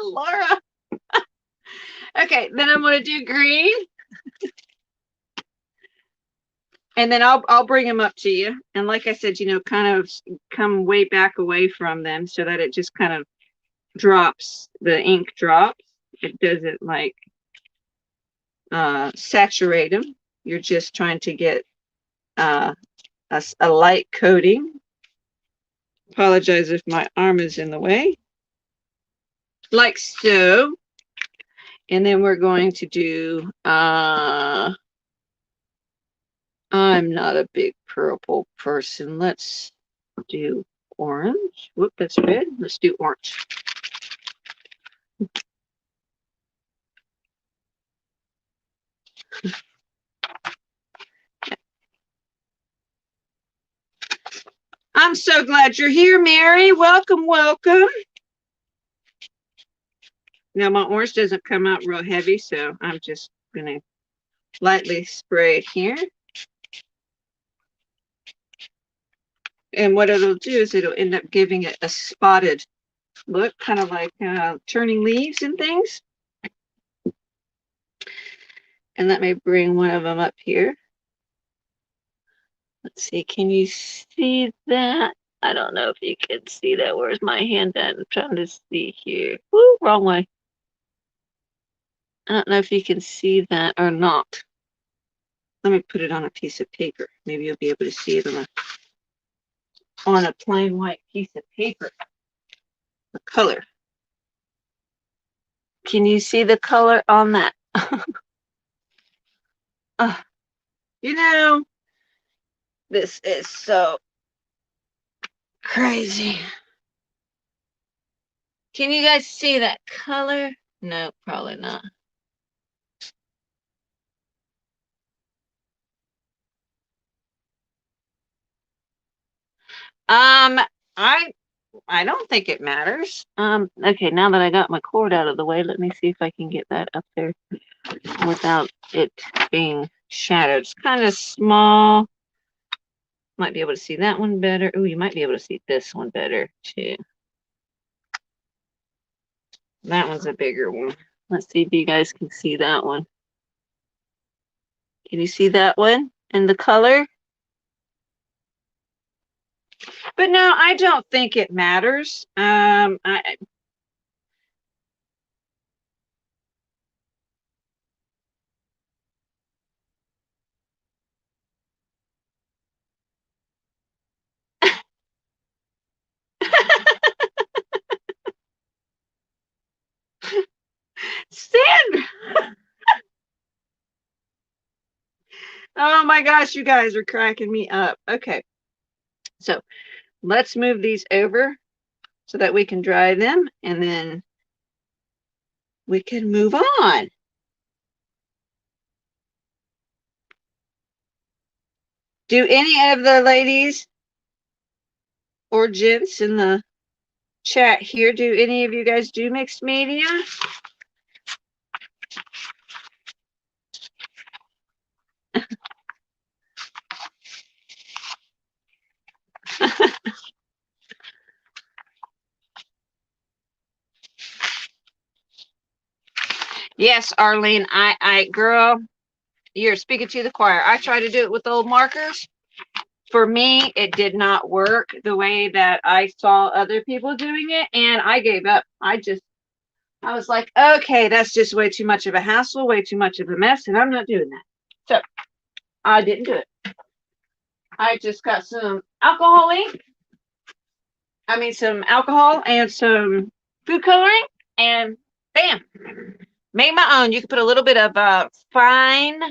Laura. Okay, then I'm going to do green. And then I'll bring them up to you. And like I said, you know, kind of come way back away from them so that it just kind of drops, the ink drops. It doesn't like saturate them. You're just trying to get a light coating. Apologize if my arm is in the way. Like so. And then we're going to do, I'm not a big purple person. Let's do orange. Whoop, that's red. Let's do orange. I'm so glad you're here, Mary. Welcome, welcome. Now, my orange doesn't come out real heavy, so I'm just going to lightly spray it here. And what it'll do is it'll end up giving it a spotted look, kind of like turning leaves and things. And let me bring one of them up here. Let's see, can you see that? I don't know if you can see that. Where's my hand at? I'm trying to see here. Woo, wrong way. I don't know if you can see that or not. Let me put it on a piece of paper. Maybe you'll be able to see it on a plain white piece of paper. The color. Can you see the color on that? You know, this is so crazy. Can you guys see that color? No, probably not. I don't think it matters. Okay, now that I got my cord out of the way, let me see if I can get that up there without it being shadowed. It's kind of small. Might be able to see that one better. Oh, you might be able to see this one better too. That one's a bigger one. Let's see if you guys can see that one. Can you see that one and the color? But no, I don't think it matters. Sandra! Oh my gosh, you guys are cracking me up. Okay, so let's move these over so that we can dry them and then we can move on. Do any of the ladies or gents in the chat here, do any of you guys do mixed media? Yes, Arlene, girl, you're speaking to the choir. I try to do it with old markers. For me, it did not work the way that I saw other people doing it, and I gave up. I was like, okay, that's just way too much of a hassle, way too much of a mess, and I'm not doing that. So I didn't do it. I just got some alcohol ink. I mean, some alcohol and some food coloring, and bam, made my own. You can put a little bit of fine.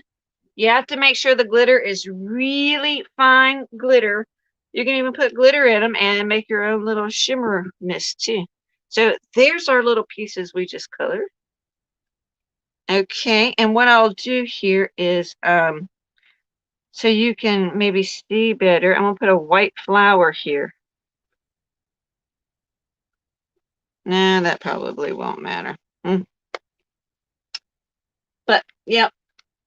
You have to make sure the glitter is really fine glitter. You can even put glitter in them and make your own little shimmer mist too. So there's our little pieces we just colored. Okay, and what I'll do here is so you can maybe see better. I'm gonna put a white flower here. Nah, that probably won't matter. But yeah,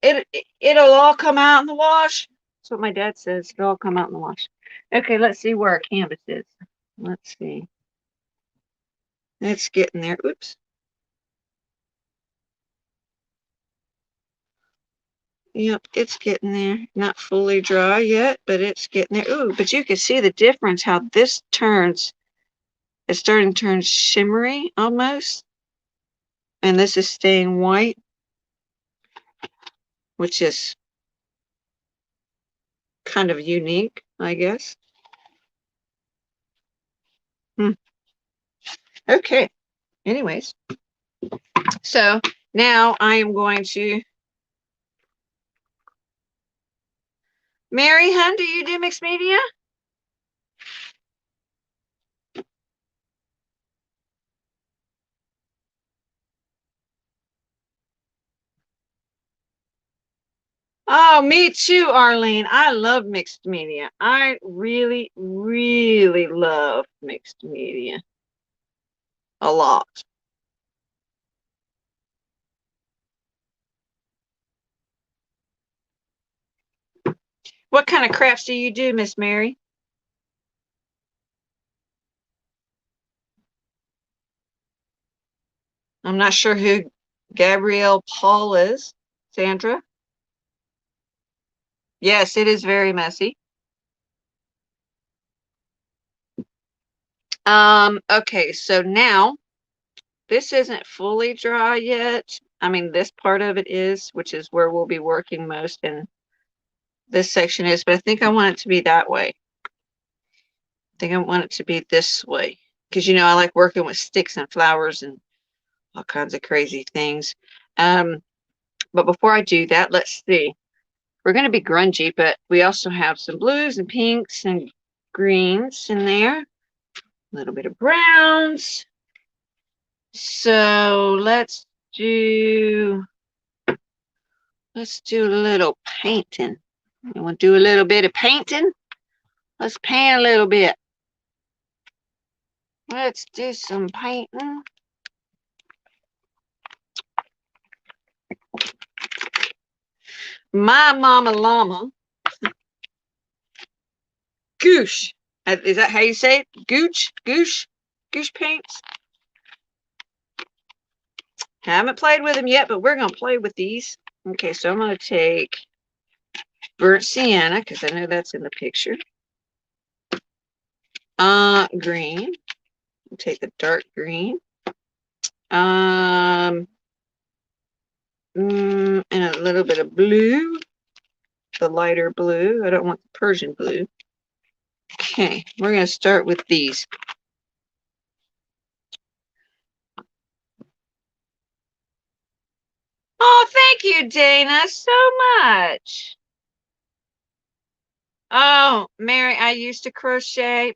it'll all come out in the wash. That's what my dad says. It'll all come out in the wash. Okay, let's see where our canvas is. Let's see. It's getting there. Oops. Yep, it's getting there. Not fully dry yet, but it's getting there. Ooh, but you can see the difference how this turns. It's starting to turn shimmery almost. And this is staying white, which is kind of unique, I guess. Okay. Anyways, so now I am going to. Mary, hun, do you do mixed media? Oh, me too, Arlene. I love mixed media. I really, really love mixed media. A lot. What kind of crafts do you do, Miss Mary? I'm not sure who Gabrielle Paul is. Sandra? Yes, it is very messy. Okay, so now this isn't fully dry yet. I mean, this part of it is, which is where we'll be working most, and this section is, but I think I want it to be that way. I think I want it to be this way. Because, I like working with sticks and flowers and all kinds of crazy things. But before I do that, let's see. We're going to be grungy, but we also have some blues and pinks and greens in there. A little bit of browns. So let's do a little painting. You want to do a little bit of painting? Let's paint a little bit. Let's do some painting. My mama llama, Goosh. Is that how you say it? Goosh paints. Haven't played with them yet, but we're going to play with these. Okay, so I'm going to take burnt sienna, because I know that's in the picture. Green. I'll take the dark green. And a little bit of blue. The lighter blue. I don't want the Persian blue. Okay, we're going to start with these. Oh, thank you, Dana, so much. Oh, Mary, I used to crochet.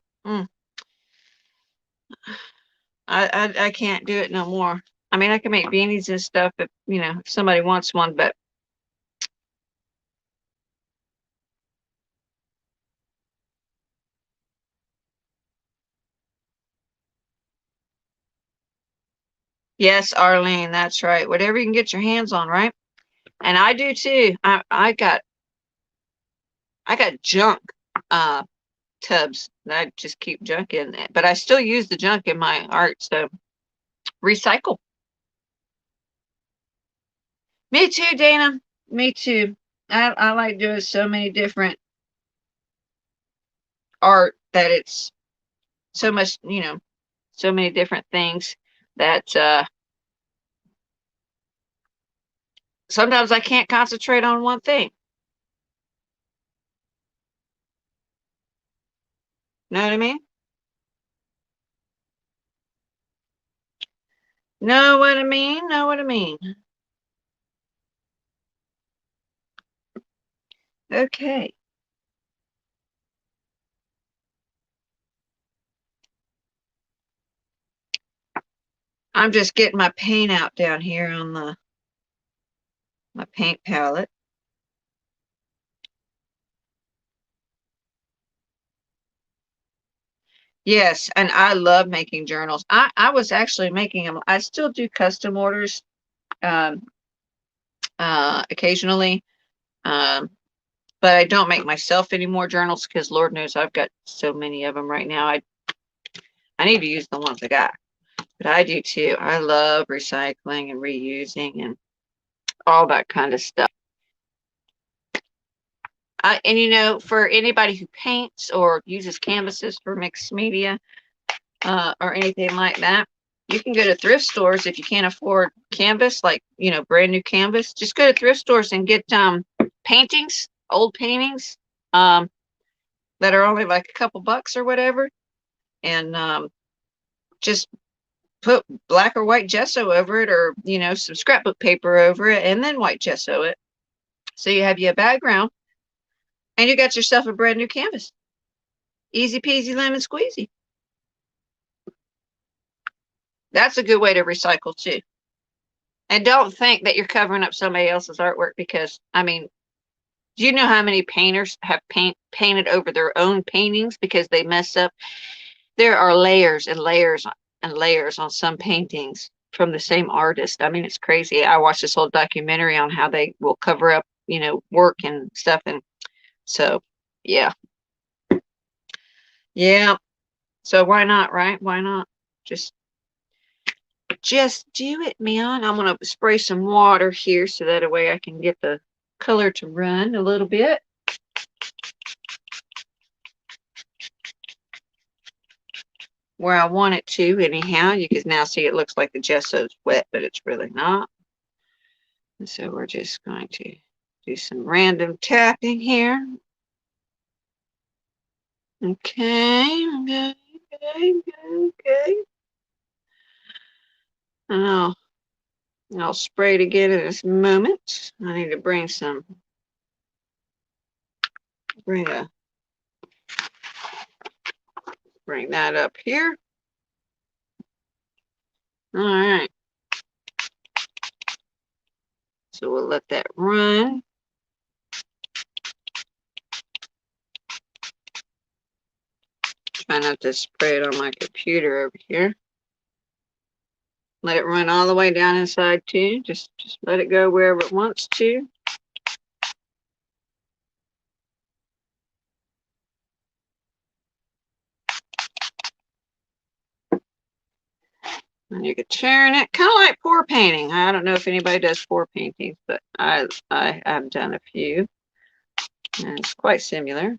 I can't do it no more. I mean, I can make beanies and stuff if somebody wants one, but yes, Arlene, that's right. Whatever you can get your hands on, right? And I do too. I got junk uh tubs that I just keep junk in it, but I still use the junk in my art, so recycle. Me too, Dana. Me too. I like doing so many different art that it's so much, so many different things that sometimes I can't concentrate on one thing. Know what I mean? Know what I mean? Know what I mean? Okay. I'm just getting my paint out down here on my paint palette. Yes, and I love making journals. I was actually making them. I still do custom orders um, occasionally, um, but I don't make myself any more journals because Lord knows I've got so many of them right now. I need to use the ones I got, but I do too. I love recycling and reusing and all that kind of stuff. And you know, for anybody who paints or uses canvases for mixed media or anything like that, you can go to thrift stores if you can't afford canvas, like, you know, brand new canvas. Just go to thrift stores and get paintings, old paintings um, that are only like a couple bucks or whatever, and just put black or white gesso over it, or, you know, some scrapbook paper over it, and then white gesso it. So you have your background and you got yourself a brand new canvas. Easy peasy lemon squeezy. That's a good way to recycle too. And don't think that you're covering up somebody else's artwork, because, I mean, do you know how many painters have painted over their own paintings because they mess up? There are layers and layers and layers on some paintings from the same artist. I mean, it's crazy. I watched this whole documentary on how they will cover up, you know, work and stuff. And so, yeah. Yeah. So why not, right? Why not? Just just do it, man. I'm gonna spray some water here so that way I can get the color to run a little bit. Where I want it to, anyhow. You can now see it looks like the gesso's wet, but it's really not. And so we're just going to do some random tapping here. Okay, okay, okay, okay. And I'll spray it again in this moment. I need to bring bring that up here. All right. So we'll let that run. Try not to spray it on my computer over here. Let it run all the way down inside too. Just let it go wherever it wants to. And you could turn it, kind of like pour painting. I don't know if anybody does pour paintings, but I have done a few, and it's quite similar.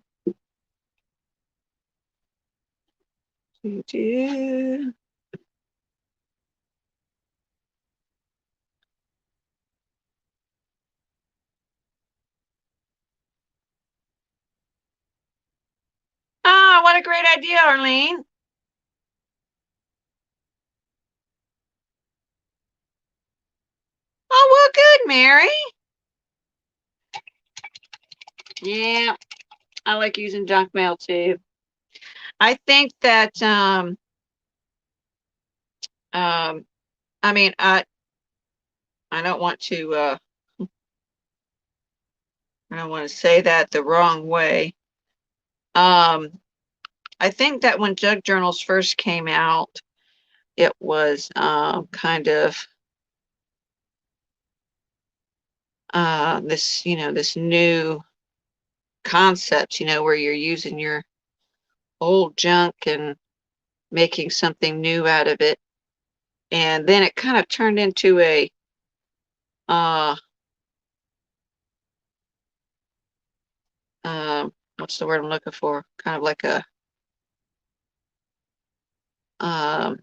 Ah, what a great idea, Arlene. Oh, well, good, Mary. Yeah, I like using junk mail too. I think that I mean, I don't want to I don't want to say that the wrong way. I think that when junk journals first came out, it was kind of this, you know, this new concept, you know, where you're using your old junk and making something new out of it. And then it kind of turned into a uh, what's the word I'm looking for? Kind of like a um,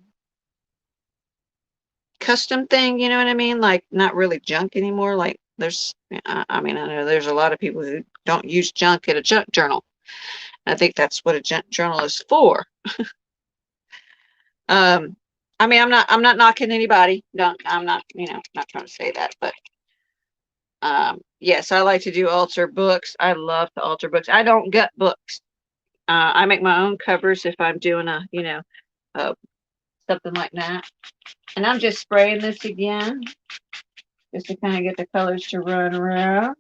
custom thing, you know what I mean? Like not really junk anymore. Like I mean, I know there's a lot of people who don't use junk in a junk journal. I think that's what a junk journal is for. Um, I mean, I'm not knocking anybody. Don't, I'm not, you know, not trying to say that, but yes, I like to do altar books. I love to altar books. I don't gut books. I make my own covers if I'm doing a, you know, uh, something like that. And I'm just spraying this again, just to kind of get the colors to run around.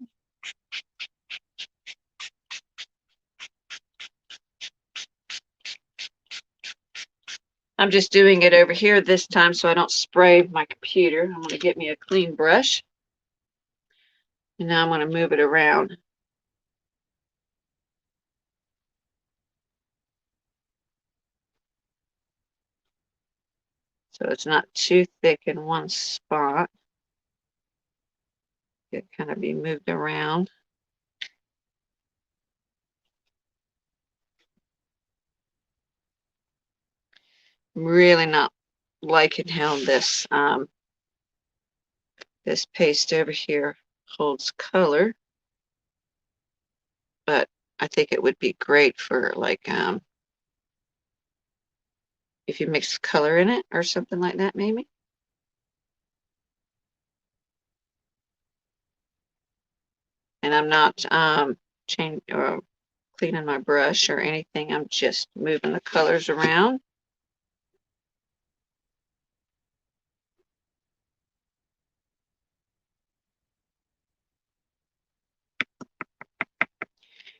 I'm just doing it over here this time so I don't spray my computer. I'm going to get me a clean brush. And now I'm going to move it around. So it's not too thick in one spot. It kind of be moved around. I'm really not liking how this paste over here holds color, but I think it would be great for like if you mix color in it or something like that, maybe. And I'm not changing or cleaning my brush or anything. I'm just moving the colors around.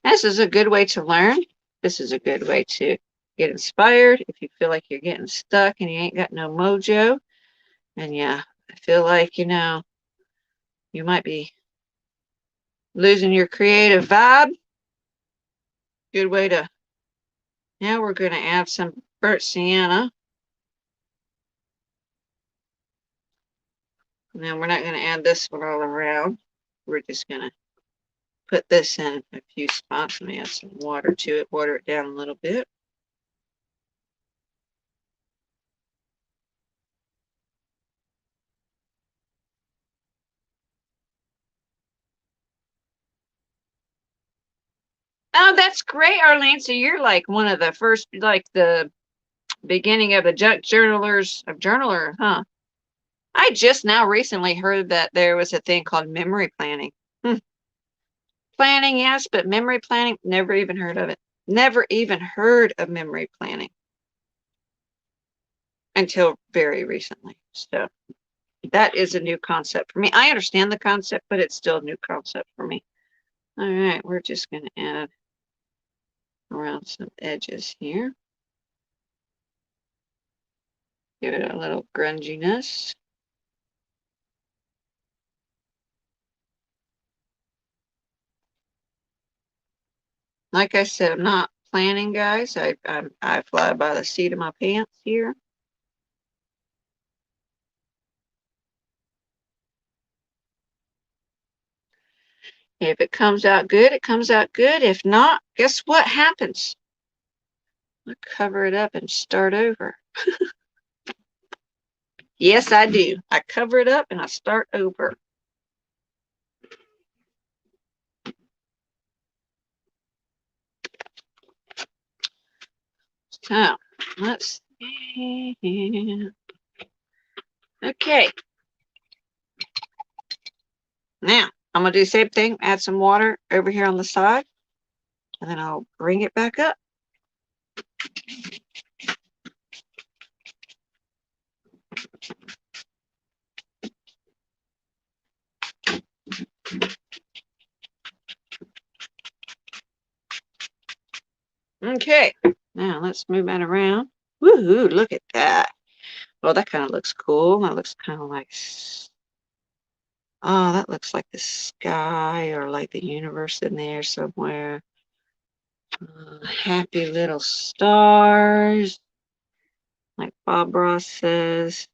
This is a good way to learn. This is a good way to get inspired if you feel like you're getting stuck and you ain't got no mojo. And yeah, I feel like, you might be losing your creative vibe. Good way to. Now we're going to add some burnt sienna. Now we're not going to add this one all around. We're just going to put this in a few spots and add some water to it, water it down a little bit. Oh, that's great, Arlene. So you're like one of the first, like the beginning of the journaler, huh? I just now recently heard that there was a thing called memory planning. Hmm. Planning, yes, but memory planning, never even heard of it. Never even heard of memory planning until very recently. So that is a new concept for me. I understand the concept, but it's still a new concept for me. All right, we're just going to add around some edges here. Give it a little grunginess. Like I said, I'm not planning, guys. I fly by the seat of my pants here. If it comes out good, it comes out good. If not, guess what happens? I cover it up and start over. Yes, I do. I cover it up and I start over. So let's see. Okay. Now I'm going to do the same thing. Add some water over here on the side. And then I'll bring it back up. Okay. Now let's move that around. Woohoo, look at that. Well, that kind of looks cool. That looks kind of like, oh, that looks like the sky or like the universe in there somewhere. Happy little stars, like Bob Ross says.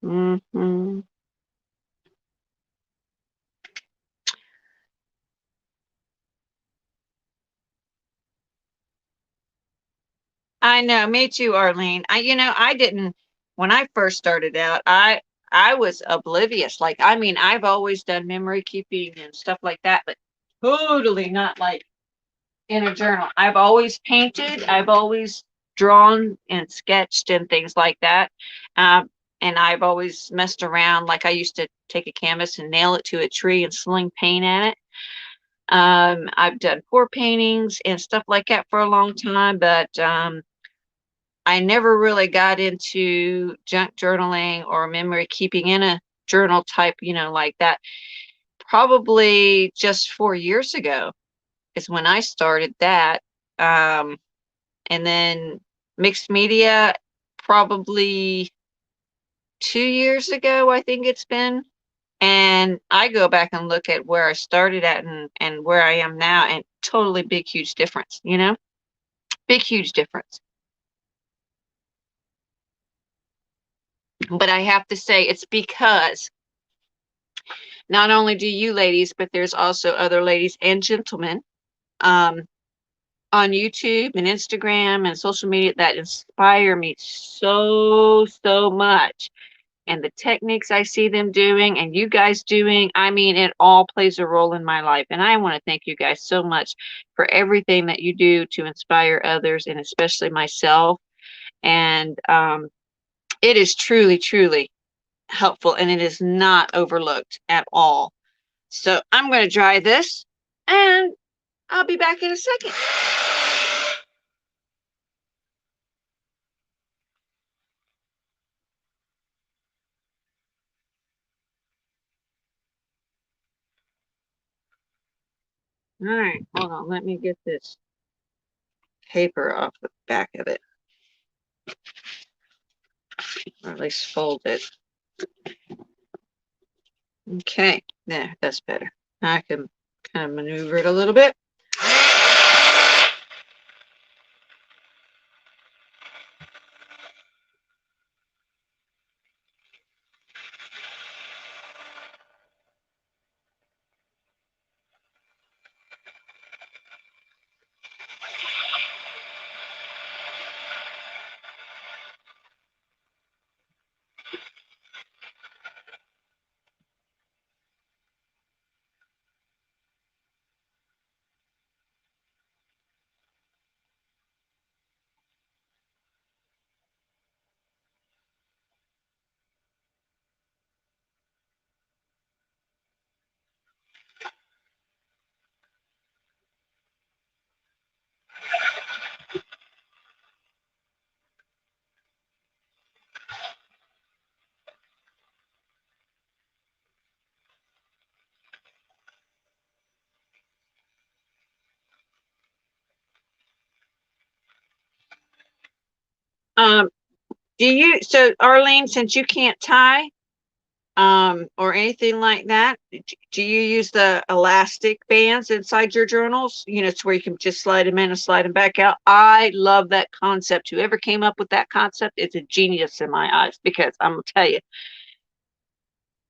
Mm-hmm. I know, me too, Arlene. I didn't when I first started out, I was oblivious. Like, I mean, I've always done memory keeping and stuff like that, but totally not like in a journal. I've always painted, I've always drawn and sketched and things like that. And I've always messed around. Like I used to take a canvas and nail it to a tree and sling paint at it. I've done pour paintings and stuff like that for a long time, but I never really got into junk journaling or memory keeping in a journal type, like that. Probably just 4 years ago is when I started that. And then mixed media probably 2 years ago, I think it's been. And I go back and look at where I started at and where I am now, and totally big, huge difference, you know? Big, huge difference. But I have to say, it's because not only do you ladies, but there's also other ladies and gentlemen um, on YouTube and Instagram and social media that inspire me so, so much. And the techniques I see them doing and you guys doing, I mean, it all plays a role in my life. And I want to thank you guys so much for everything that you do to inspire others and especially myself. And it is truly, truly helpful and it is not overlooked at all. So I'm going to dry this and I'll be back in a second. All right, hold on. Let me get this paper off the back of it, or at least fold it. Okay, there, that's better. Now I can kind of maneuver it a little bit. Um, so Arlene, since you can't tie, or anything like that, do you use the elastic bands inside your journals? You know, it's where you can just slide them in and slide them back out. I love that concept. Whoever came up with that concept, it's a genius in my eyes because I'm gonna tell you,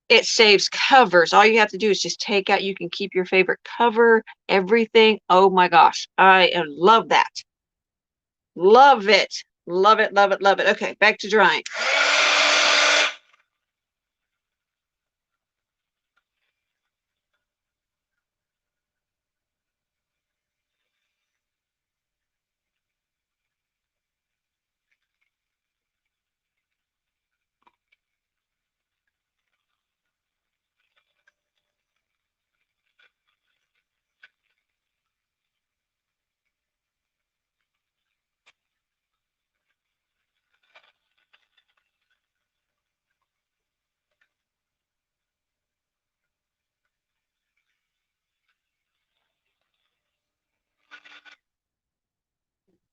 it saves covers. All you have to do is just take out, you can keep your favorite cover, everything. Oh my gosh, I love that. Love it. Love it, love it, love it. Okay, back to drying.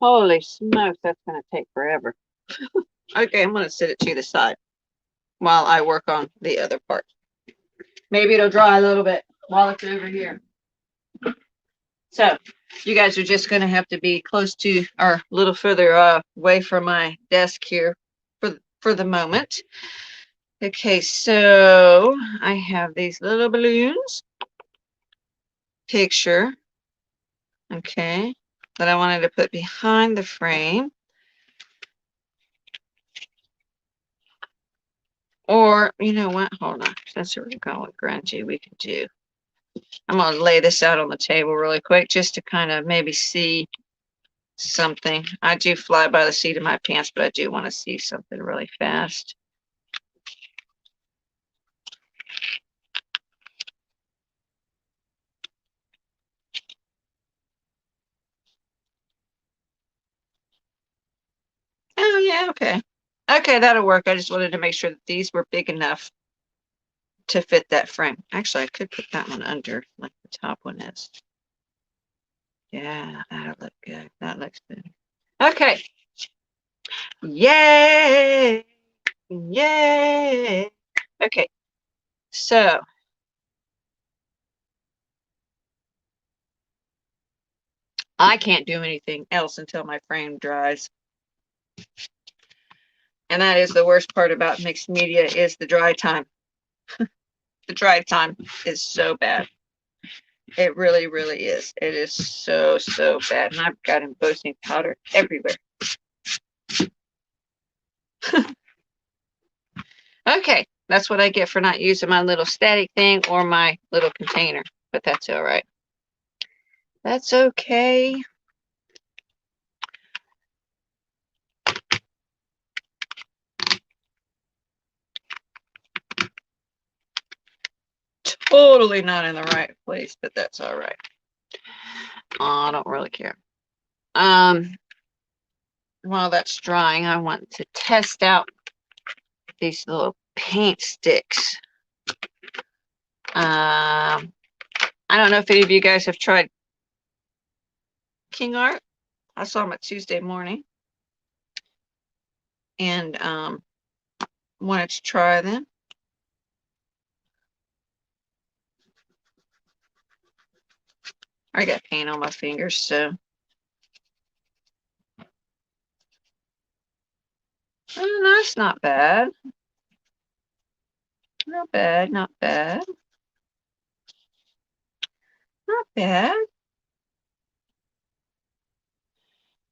Holy smokes, that's going to take forever. Okay, I'm going to set it to the side while I work on the other part. Maybe it'll dry a little bit while it's over here. So you guys are just going to have to be close to or a little further away from my desk here for the moment. Okay, so I have these little balloons picture, okay, that I wanted to put behind the frame. Or, you know what? Hold on. Since we're going grungy, we can do. I'm going to lay this out on the table really quick just to kind of maybe see something. I do fly by the seat of my pants, but I do want to see something really fast. Oh, yeah, okay. Okay, that'll work. I just wanted to make sure that these were big enough to fit that frame. Actually, I could put that one under like the top one is. Yeah, that'll look good. That looks good. Okay. Yay! Yay! Okay, so I can't do anything else until my frame dries. And that is the worst part about mixed media is the dry time. The dry time is so bad. It really, really is. It is so, so bad. And I've got embossing powder everywhere. Okay, that's what I get for not using my little static thing or my little container. But that's all right. That's okay. Totally not in the right place, but that's all right. I don't really care. While that's drying, I want to test out these little paint sticks. I don't know if any of you guys have tried King Art. I saw them at Tuesday morning and wanted to try them. I got paint on my fingers, so that's not bad. Not bad, not bad. Not bad.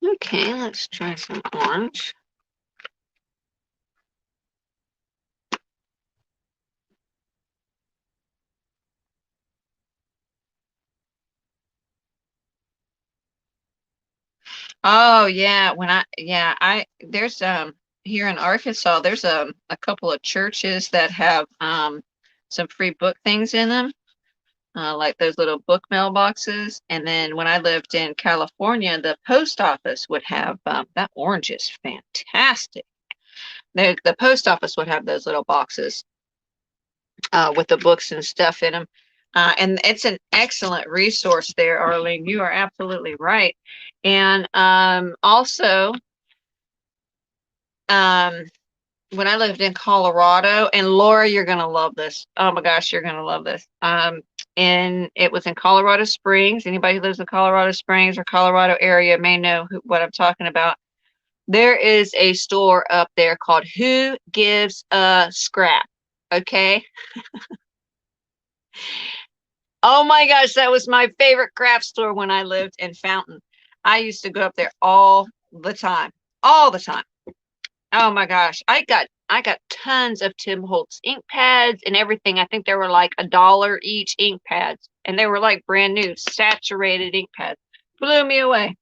Okay, let's try some orange. Oh yeah, there's here in Arkansas, there's a couple of churches that have some free book things in them. Like those little book mailboxes. And then when I lived in California, the post office would have that orange is fantastic. The post office would have those little boxes with the books and stuff in them. And it's an excellent resource there, Arlene. You are absolutely right. And also, um, when I lived in Colorado, and Laura, you're gonna love this. Oh my gosh, you're gonna love this. And it was in Colorado Springs. Anybody who lives in Colorado Springs or Colorado area may know what I'm talking about. There is a store up there called Who Gives a Scrap. Okay. Oh my gosh, that was my favorite craft store when I lived in Fountain. I used to go up there all the time. All the time. Oh my gosh. I got tons of Tim Holtz ink pads and everything. I think they were like $1 each ink pads. And they were like brand new, saturated ink pads. Blew me away.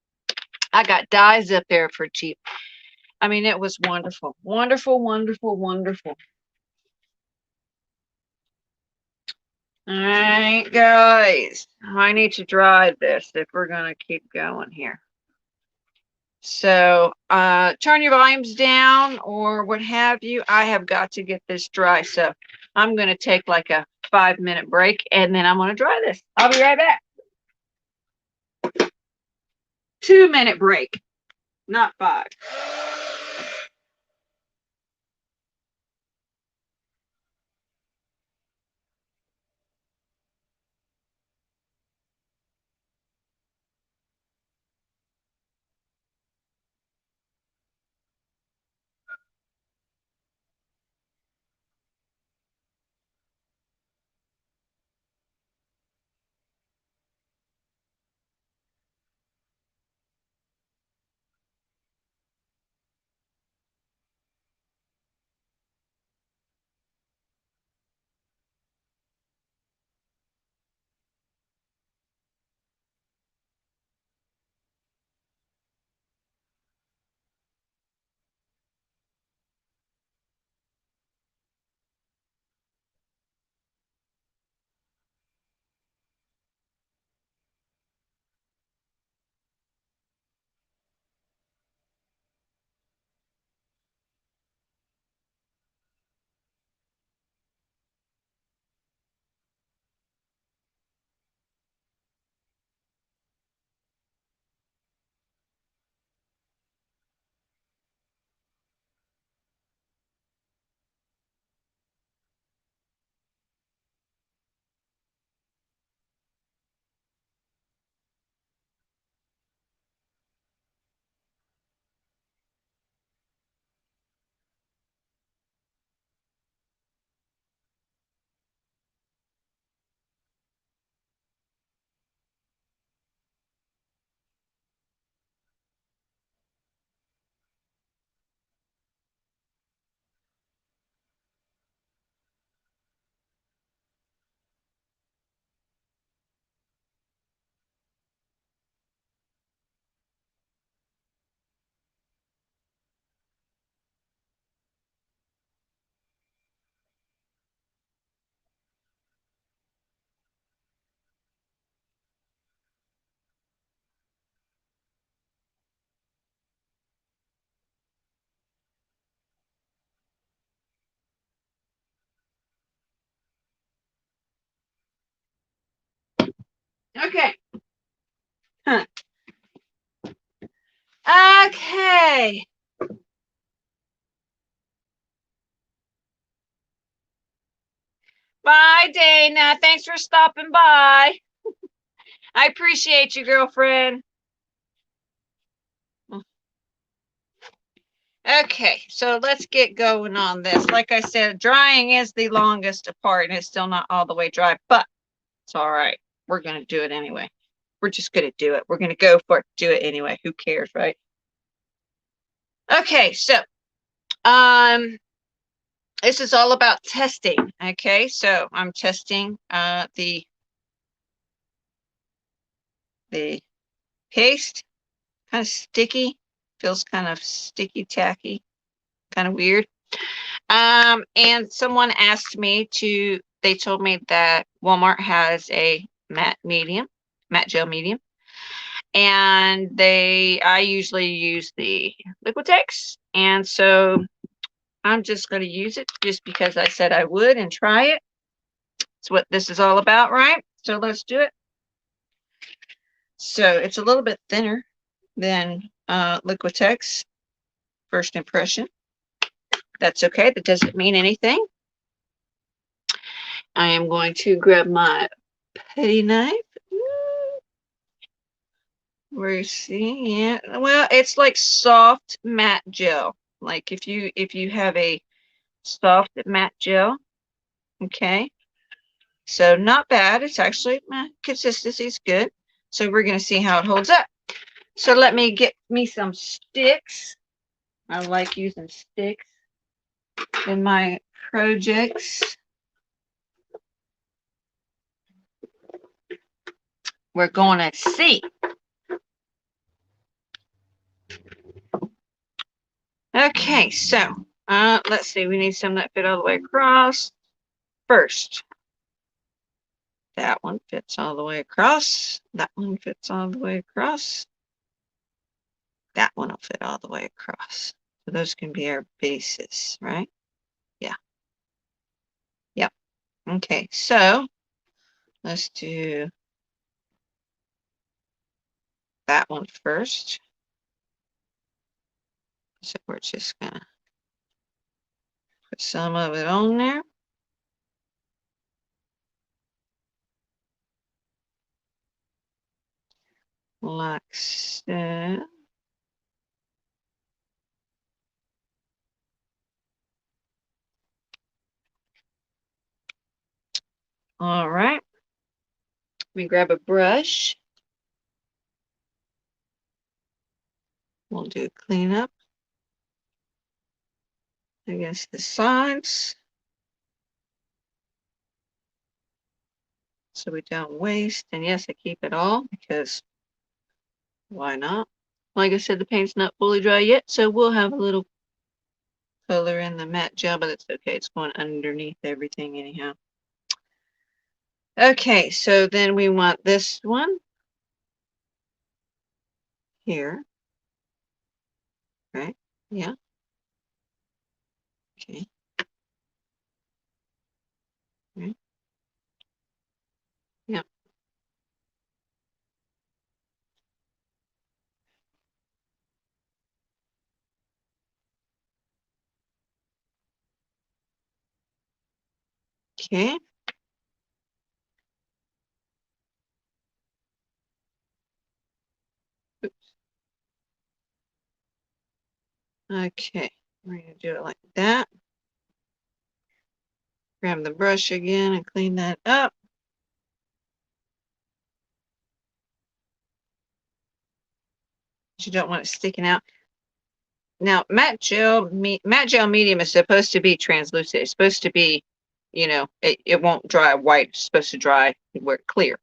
I got dyes up there for cheap. I mean, it was wonderful. Wonderful, wonderful, wonderful. All right, guys. I need to dry this if we're gonna keep going here. So turn your volumes down or what have you. I have got to get this dry. So I'm going to take like a 5-minute break and then I'm going to dry this. I'll be right back. 2-minute break, not 5. Okay. Huh. Okay. Bye, Dana. Thanks for stopping by. I appreciate you, girlfriend. Okay, so let's get going on this. Like I said, drying is the longest part and it's still not all the way dry, but it's all right. We're going to do it anyway. We're just going to do it. We're going to go for it, do it anyway. Who cares, right? Okay, so um this is all about testing. Okay, so I'm testing the paste. Kind of sticky, feels kind of sticky tacky, kind of weird. And someone asked me to, they told me that Walmart has a matte gel medium, and I usually use the Liquitex, and so I'm just going to use it just because I said I would and try it. It's what this is all about, right? So let's do it. So it's a little bit thinner than Liquitex, first impression. That's okay. That doesn't mean anything. I am going to grab my petty knife. We're seeing it. Well, it's like soft matte gel. Like if you have a soft matte gel, okay. So not bad. It's actually consistency is good. So we're gonna see how it holds up. So let me get me some sticks. I like using sticks in my projects. We're going to see. Okay, so let's see. We need some that fit all the way across. First, that one fits all the way across. That one fits all the way across. That one will fit all the way across. So those can be our bases, right? Yeah. Yep. Okay, so let's do that one first. So we're just gonna put some of it on there. Like so. All right. We grab a brush. We'll do cleanup against the sides so we don't waste. And yes, I keep it all because why not? Like I said, the paint's not fully dry yet, so we'll have a little color in the matte gel, but it's okay. It's going underneath everything anyhow. Okay, so then we want this one here, right? Yeah. Okay. Right. Yeah. Okay. Oops. Okay. We're going to do it like that. Grab the brush again and clean that up. You don't want it sticking out. Now, matte gel medium is supposed to be translucent. It's supposed to be, you know, it won't dry white. It's supposed to dry where clear.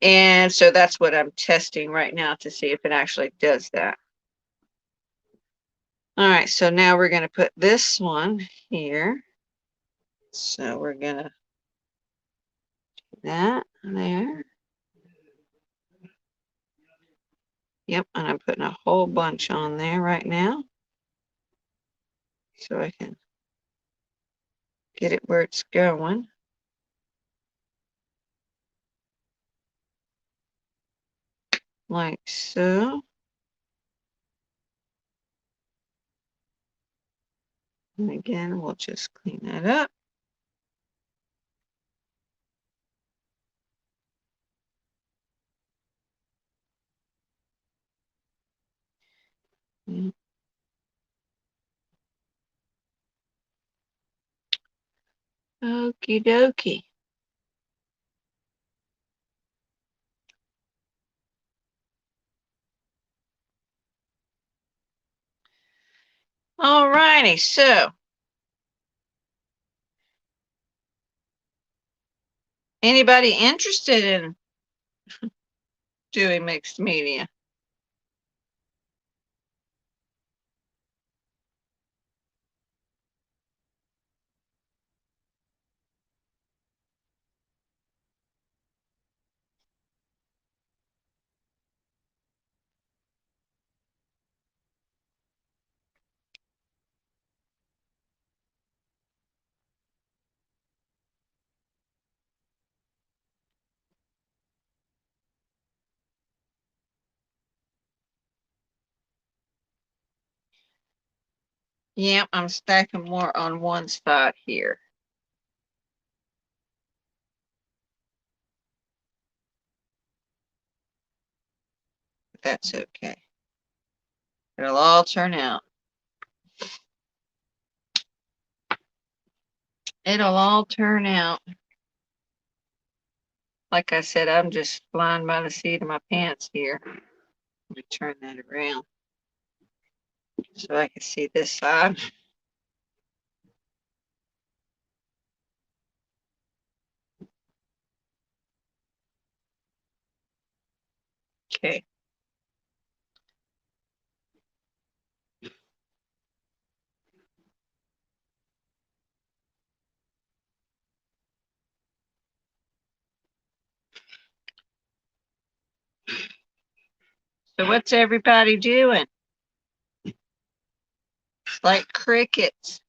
And so that's what I'm testing right now to see if it actually does that. All right, so now we're going to put this one here. So we're going to do that there. Yep, and I'm putting a whole bunch on there right now so I can get it where it's going. like so. And again, we'll just clean that up. Okie dokie. All righty, so anybody interested in doing mixed media? Yep, I'm stacking more on one spot here. But that's okay. It'll all turn out. It'll all turn out. Like I said, I'm just flying by the seat of my pants here. Let me turn that around so I can see this side. Okay. So what's everybody doing? It's like crickets.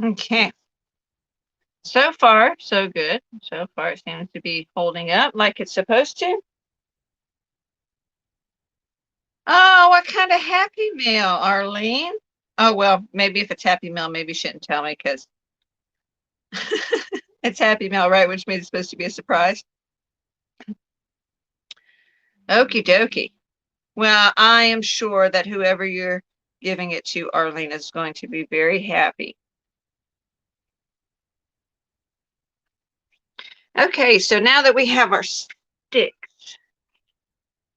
Okay. So far, so good. So far, it seems to be holding up like it's supposed to. Oh, what kind of Happy Meal, Arlene? Oh, well, maybe if it's Happy Meal, maybe you shouldn't tell me because it's Happy Meal, right? Which means it's supposed to be a surprise. Okie dokie. Well, I am sure that whoever you're giving it to, Arlene, is going to be very happy. Okay, so now that we have our sticks,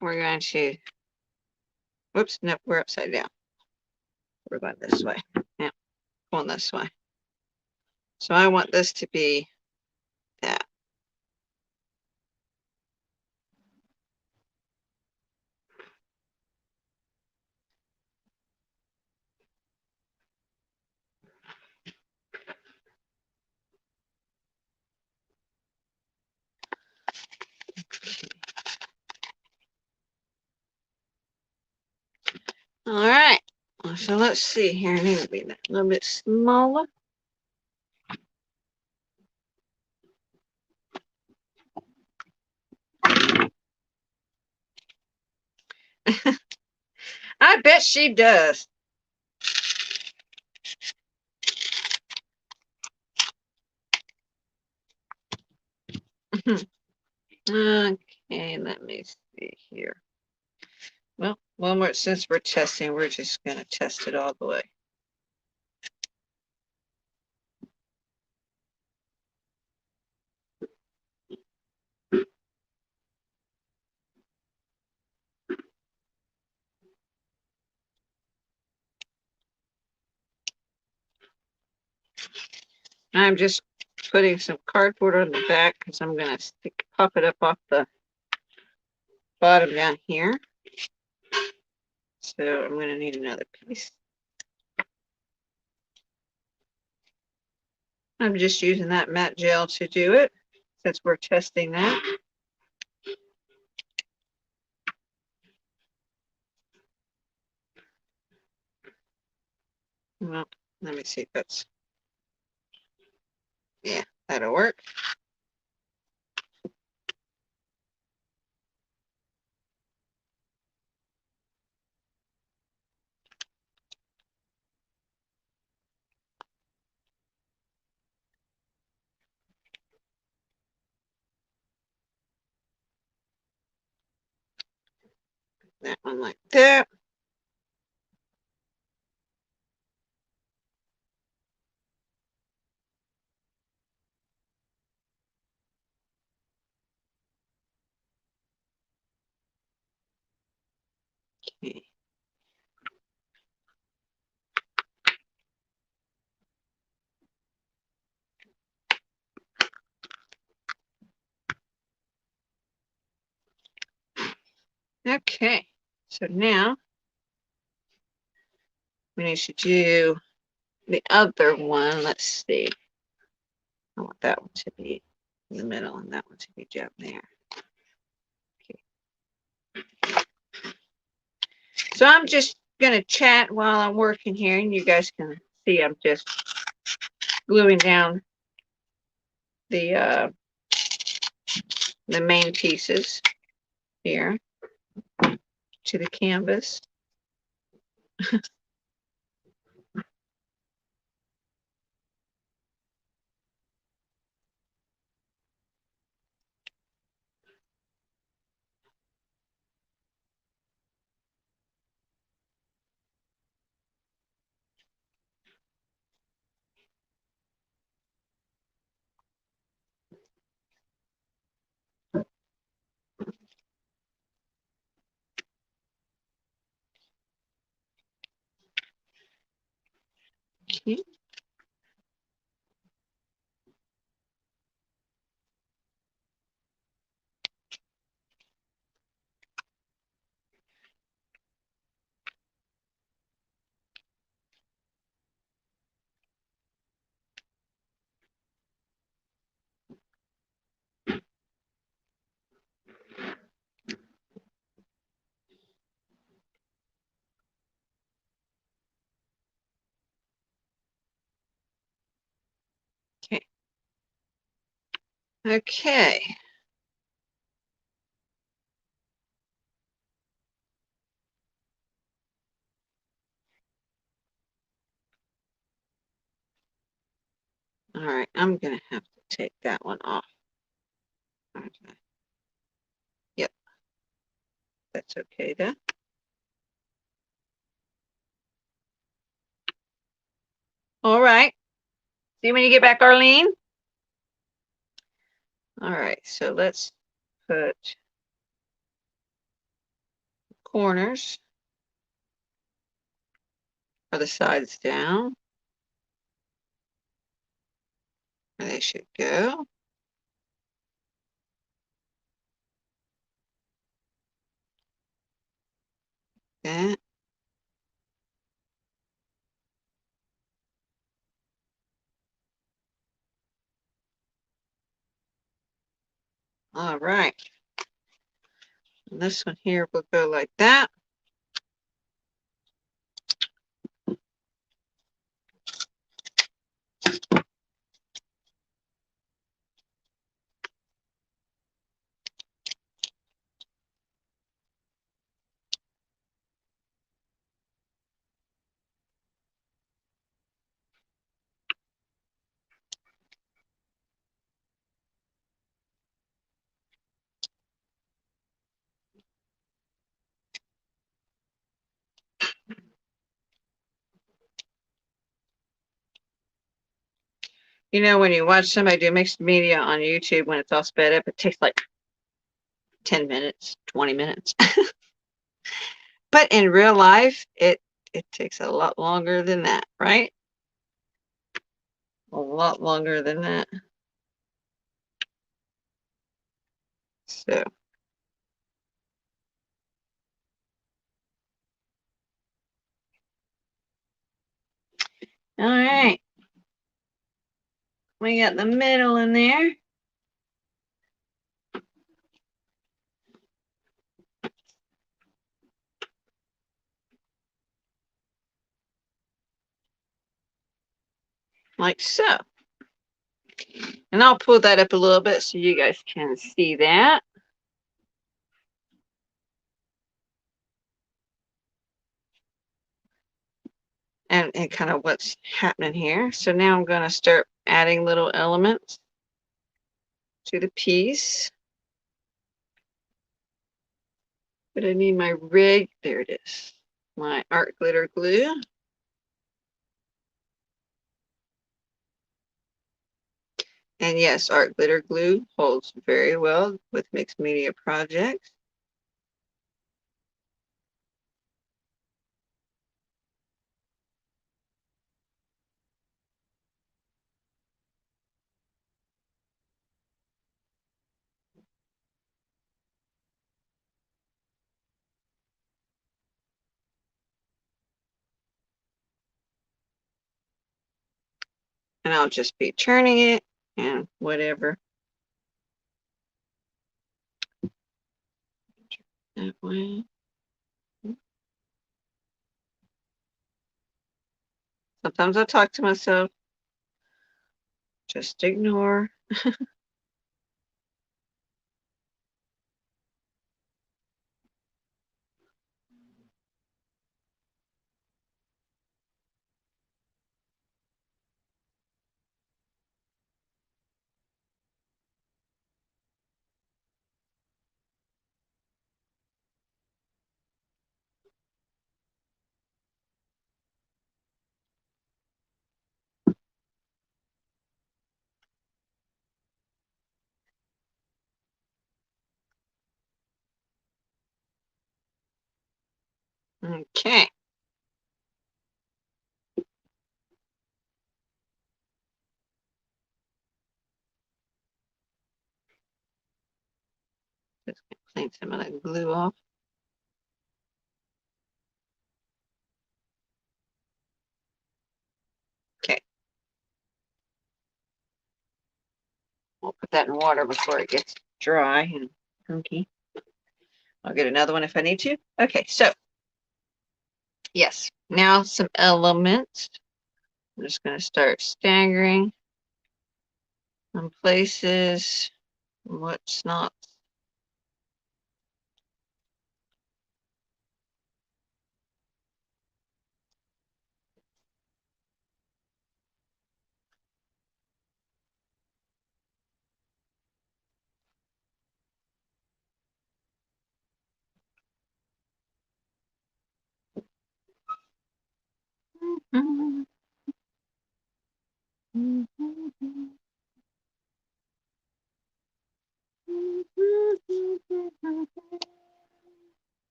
we're going to, whoops, no, we're upside down. We're going this way. Yeah, going this way. So I want this to be that. All right. So let's see here. I need to be a little bit smaller. I bet she does. Okay, let me see here. Well, since we're testing, we're just going to test it all the way. I'm just putting some cardboard on the back because I'm going to pop it up off the bottom down here. So I'm going to need another piece. I'm just using that matte gel to do it since we're testing that. Well, let me see if that's, yeah, that'll work. That one like that. Okay. Okay, so now we need to do the other one. Let's see. I want that one to be in the middle and that one to be down there. Okay. So I'm just going to chat while I'm working here, and you guys can see I'm just gluing down the main pieces here to the canvas. Okay. Okay. Okay. All right, I'm going to have to take that one off. Okay. Yep, that's okay then. All right. See you when you get back, Arlene. All right, so let's put corners or the sides down where they should go. That. All right. And this one here will go like that. You know, when you watch somebody do mixed media on YouTube, when it's all sped up, it takes like 10 minutes, 20 minutes. But in real life, it takes a lot longer than that, right? a lot longer than that. So, all right. We got the middle in there. Like so. And I'll pull that up a little bit so you guys can see that. And kind of what's happening here. So now I'm going to start adding little elements to the piece. But I need my rig. There it is. My art glitter glue. And yes, art glitter glue holds very well with mixed media projects. And I'll just be turning it and whatever. That way. Sometimes I talk to myself. Just ignore. Okay. Just clean some of that glue off. Okay. We'll put that in water before it gets dry and funky. I'll get another one if I need to. Okay, so yes, now some elements. I'm just going to start staggering some places, what's not.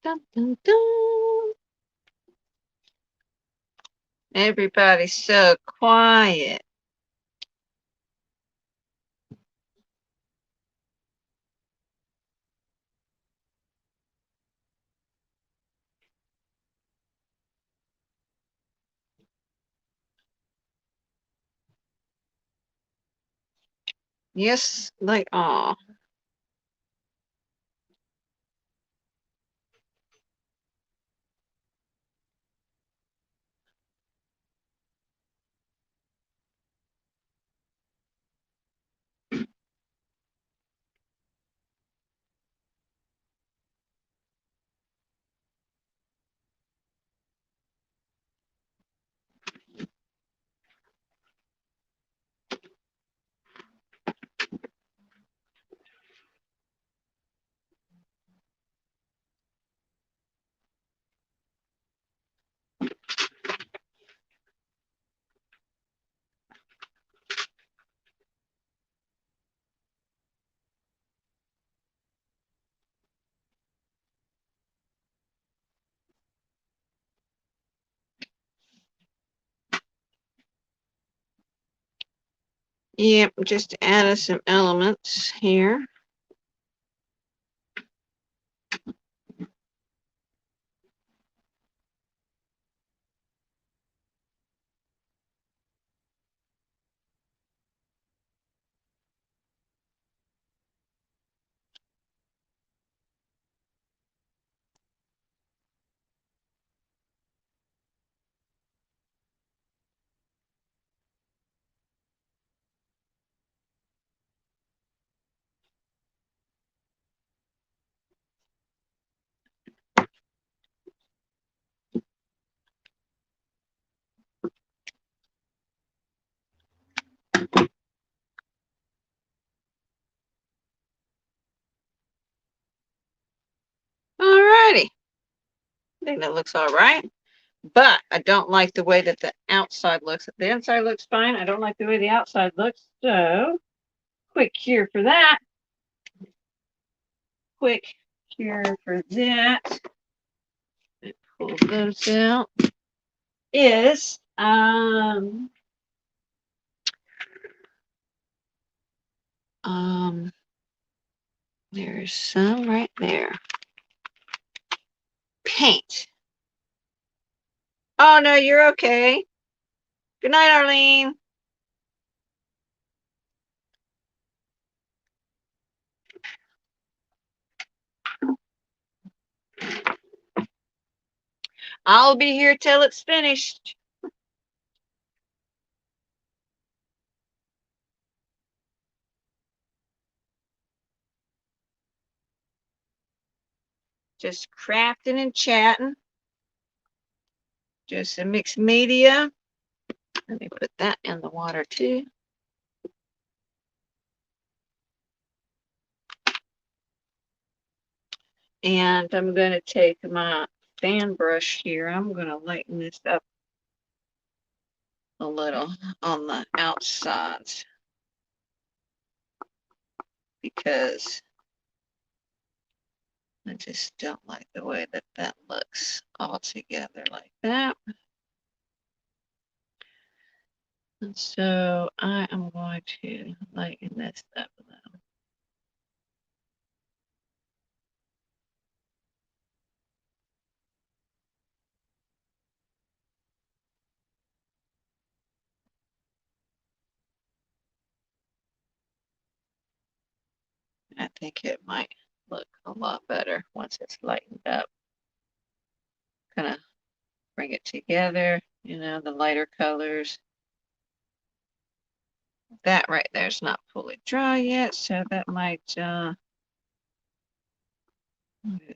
Dun, dun, dun. Everybody's so quiet. Yes, they are. Yep, just added some elements here. Alrighty. I think that looks all right. But I don't like the way that the outside looks. The inside looks fine. I don't like the way the outside looks. So, quick cure for that. Quick cure for that. Pull those out. Is there's some right there. Paint. Oh no, you're okay. Good night, Arlene. I'll be here till it's finished. Just crafting and chatting. Just a mixed media. Let me put that in the water too. And I'm going to take my fan brush here. I'm going to lighten this up a little on the outsides because I just don't like the way that that looks all together like that. And so I am going to lighten this up a little. I think it might look a lot better once it's lightened up. Kind of bring it together, you know, the lighter colors. That right there is not fully dry yet, so that might add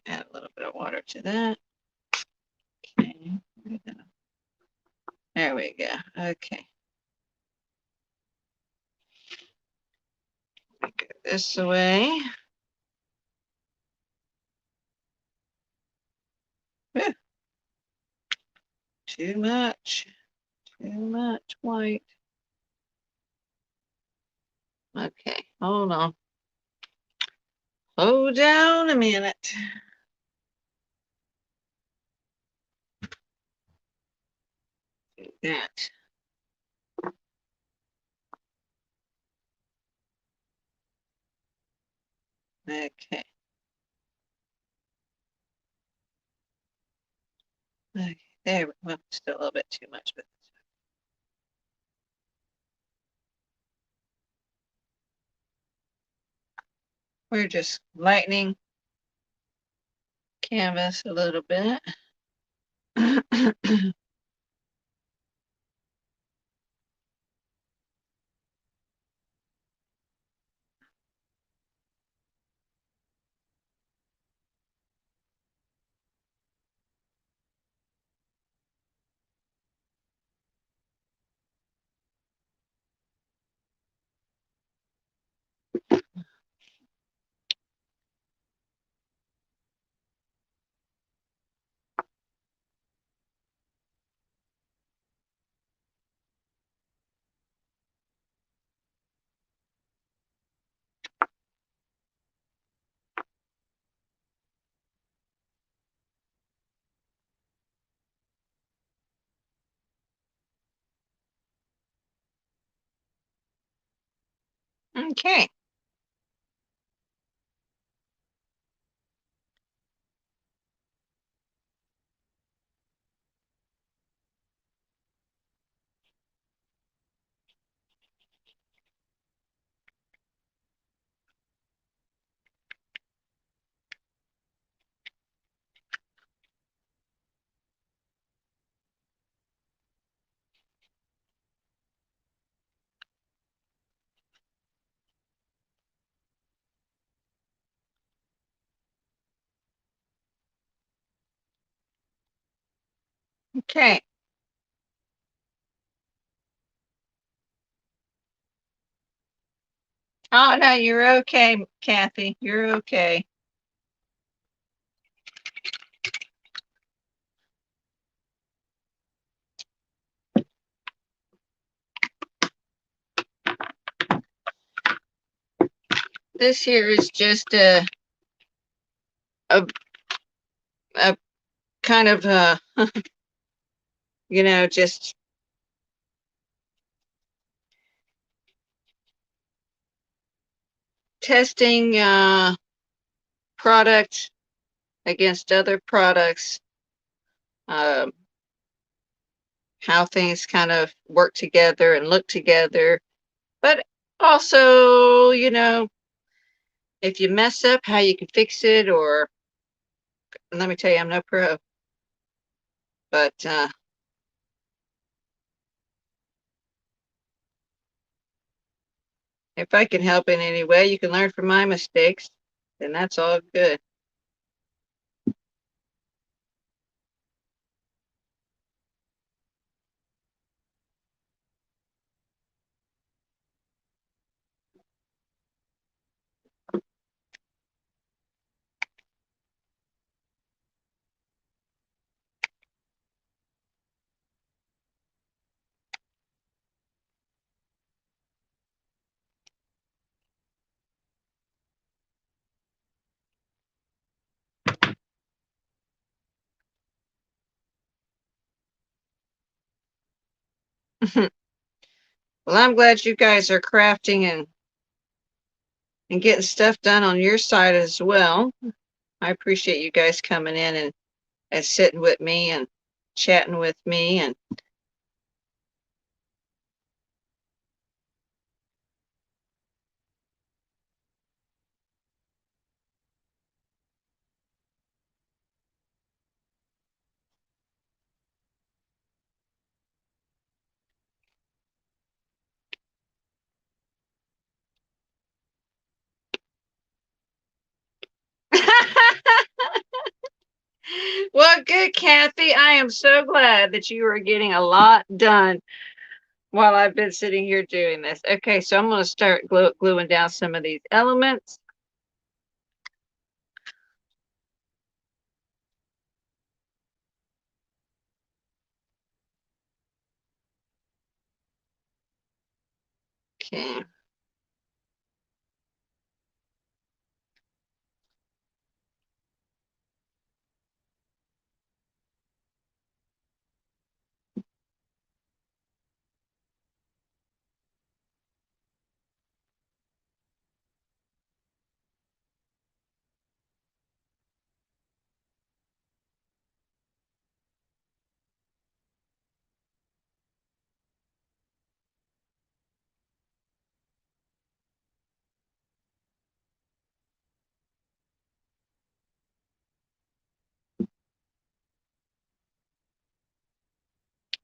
a little bit of water to that. Okay, there we go. Okay, go this way. Whew. Too much white. Okay, hold on. Hold down a minute. Do that. Okay. Okay, there we go. Still a little bit too much, but we're just lightening canvas a little bit. Okay. Okay. Oh, no, you're okay, Kathy. You're okay. This here is just a, a kind of, just testing product against other products, um, how things kind of work together and look together. But also, if you mess up, how you can fix it, or let me tell you, I'm no pro, but if I can help in any way, you can learn from my mistakes, then that's all good. Well, I'm glad you guys are crafting and getting stuff done on your side as well. I appreciate you guys coming in and sitting with me and chatting with me. Well, good, Kathy. I am so glad that you are getting a lot done while I've been sitting here doing this. Okay, so I'm going to start gluing down some of these elements. Okay.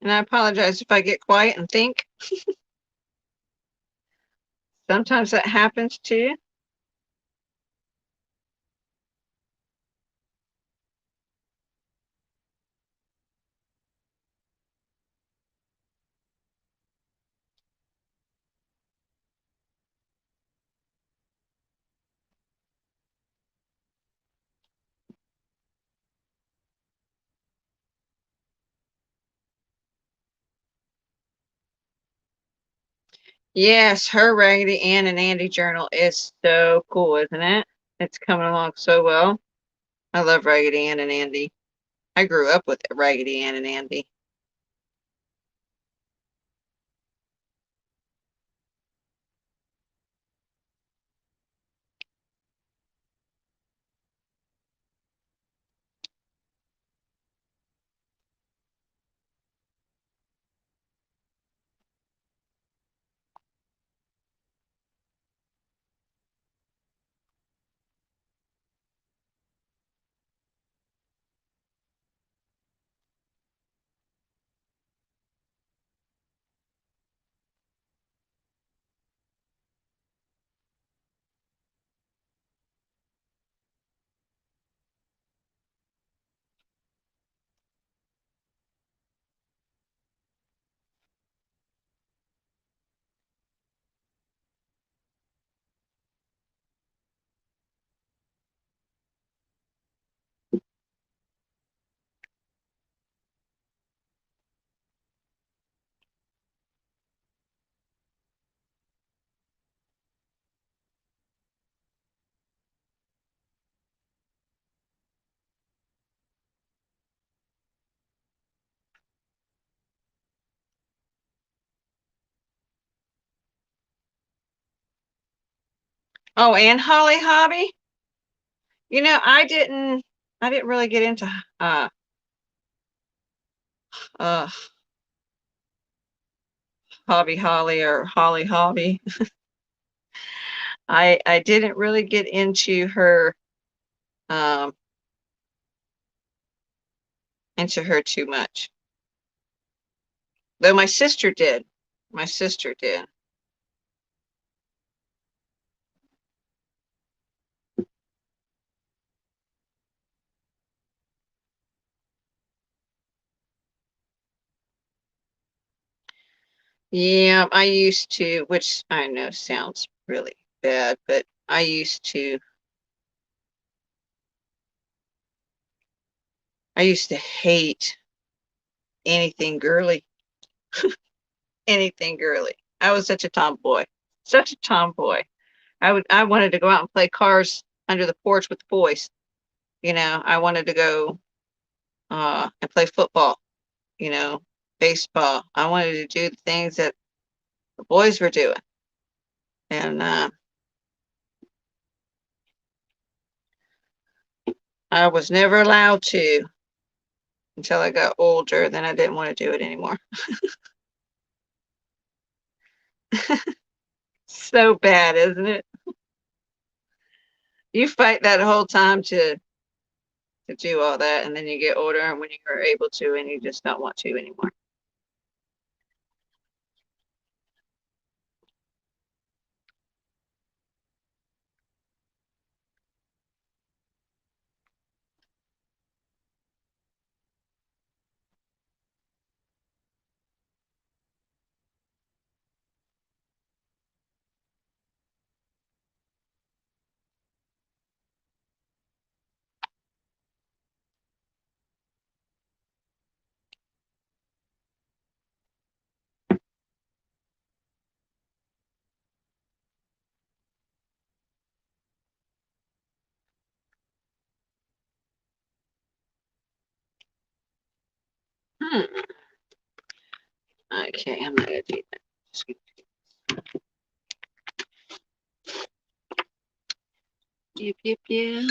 And I apologize if I get quiet and think. Sometimes that happens too. Yes, her Raggedy Ann and Andy journal is so cool, isn't it? It's coming along so well. I love Raggedy Ann and Andy. I grew up with Raggedy Ann and Andy. Oh, and Holly Hobby? I didn't really get into, uh, uh, Hobby Holly or Holly Hobby. I didn't really get um, into her too much, though my sister did. My sister did. Yeah, I used to, which I know sounds really bad, but I used to hate anything girly, anything girly. I was such a tomboy, such a tomboy. I wanted to go out and play cars under the porch with the boys. I wanted to go and play football, you know, baseball. I wanted to do the things that the boys were doing. And I was never allowed to until I got older. Then I didn't want to do it anymore. So bad, isn't it? You fight that whole time to do all that, and then you get older, and when you're able to, and you just don't want to anymore. Hmm. Okay, I'm not gonna do that. Just yep, yep, yeah.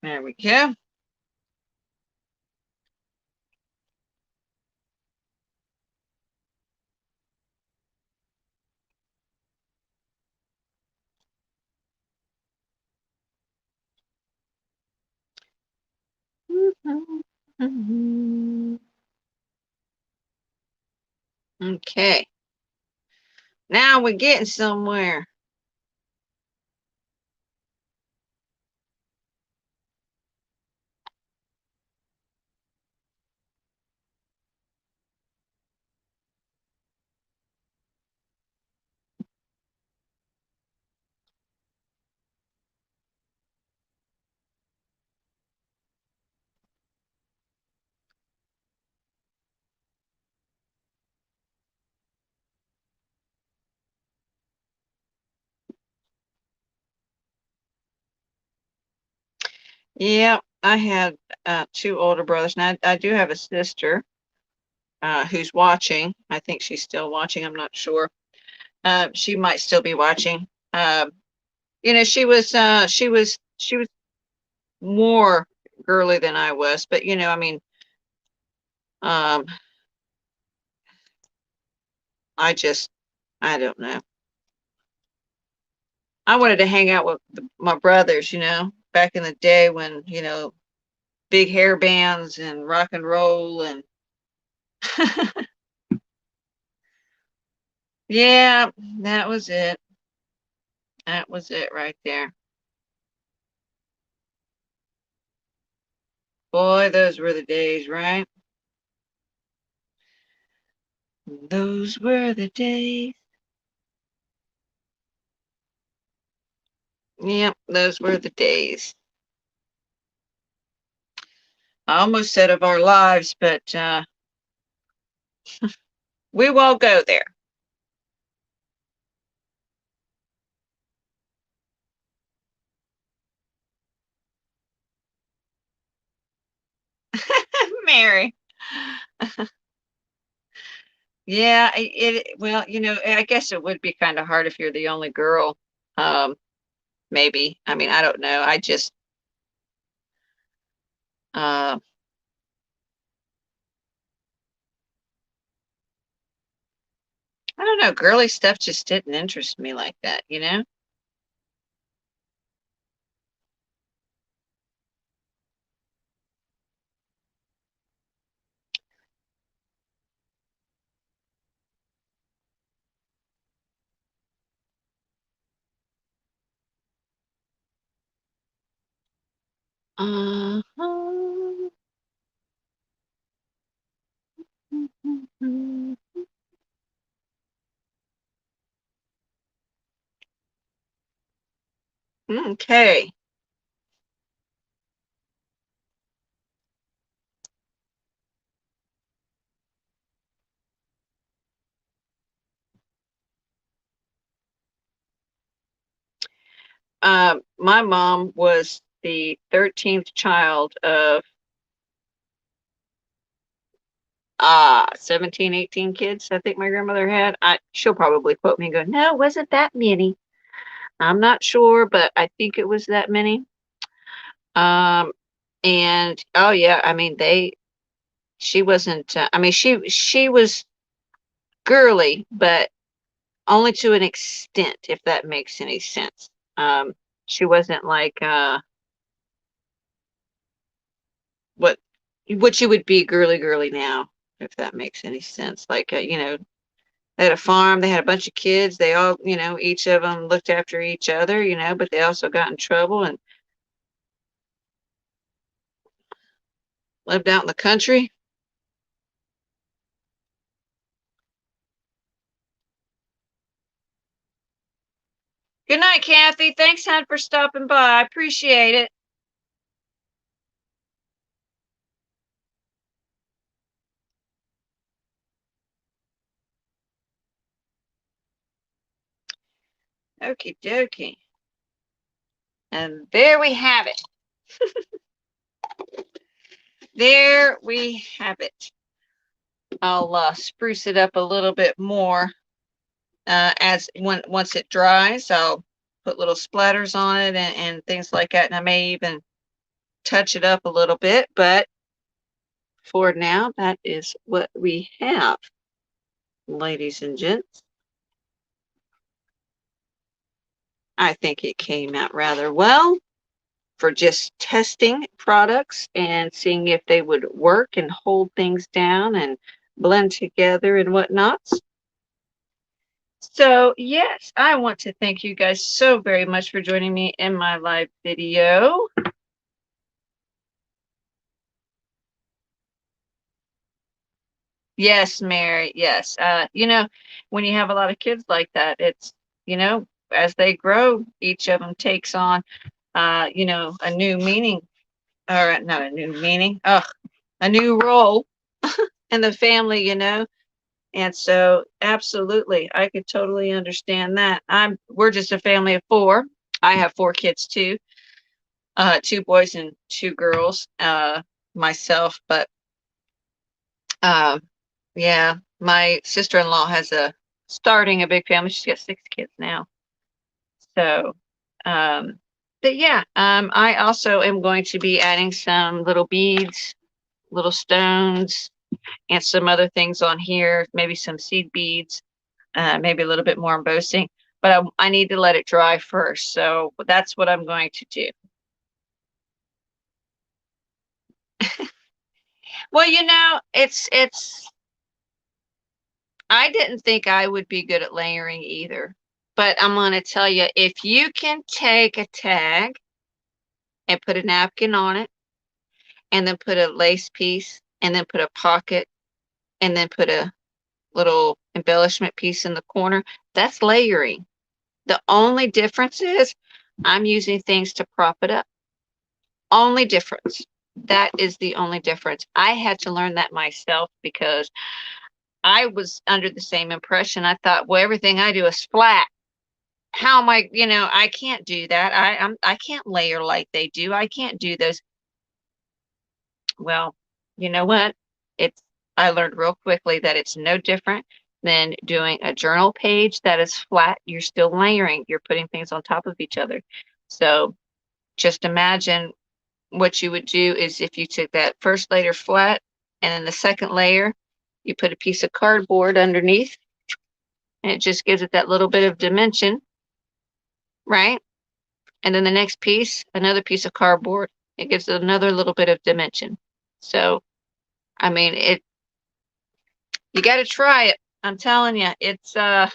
There we go. Okay, now we're getting somewhere. Yeah, I had two older brothers, and I do have a sister who's watching. I think she's still watching. I'm not sure. She might still be watching. She was more girly than I was, but I mean, um, I just, I don't know. I wanted to hang out with my brothers, back in the day when, big hair bands and rock and roll and yeah, that was it. That was it right there. Boy, those were the days, right? Those were the days. Yep, those were the days. I almost said of our lives, but we won't go there. Mary. Yeah, well, I guess it would be kind of hard if you're the only girl. Um, maybe. I mean, I don't know. Uh, I don't know. Girly stuff just didn't interest me like that, you know? Uh-huh. Okay. My mom was the 13th child of 17, 18 kids. I think my grandmother had. She'll probably quote me and go, "No, it wasn't that many." I'm not sure, but I think it was that many. Um, and oh yeah, I mean she wasn't. I mean she was girly, but only to an extent, if that makes any sense. She wasn't like what what you would be girly now, if that makes any sense. Like they had a farm, they had a bunch of kids, they all, each of them looked after each other, but they also got in trouble and lived out in the country. Good night, Kathy. Thanks, hon, for stopping by. I appreciate it. Okie dokie. And there we have it. There we have it. I'll spruce it up a little bit more once it dries. I'll put little splatters on it and things like that. And I may even touch it up a little bit, but for now, that is what we have, ladies and gents. I think it came out rather well for just testing products and seeing if they would work and hold things down and blend together and whatnot. So, yes, I want to thank you guys so very much for joining me in my live video. Yes, Mary. Yes. When you have a lot of kids like that, as they grow, each of them takes on, a new meaning, or not a new meaning, a new role in the family, And so, absolutely, I could totally understand that. We're just a family of four. I have four kids too, two boys and two girls, myself, but um, yeah, my sister-in-law has starting a big family. She's got six kids now. So, um, but yeah, I also am going to be adding some little beads, little stones, and some other things on here, maybe some seed beads, maybe a little bit more embossing. But I need to let it dry first. So that's what I'm going to do. Well, I didn't think I would be good at layering either. But I'm going to tell you, if you can take a tag and put a napkin on it, and then put a lace piece, and then put a pocket, and then put a little embellishment piece in the corner, that's layering. The only difference is I'm using things to prop it up. Only difference. That is the only difference. I had to learn that myself because I was under the same impression. I thought, well, everything I do is flat. How am I, I can't do that. I can't layer like they do. I can't do those. Well, you know what? It's I learned real quickly that it's no different than doing a journal page that is flat. You're still layering, you're putting things on top of each other. So just imagine what you would do is if you took that first layer flat and then the second layer, you put a piece of cardboard underneath and it just gives it that little bit of dimension, right? And then the next piece, another piece of cardboard, it gives it another little bit of dimension. So, I mean, you got to try it. I'm telling you, it's a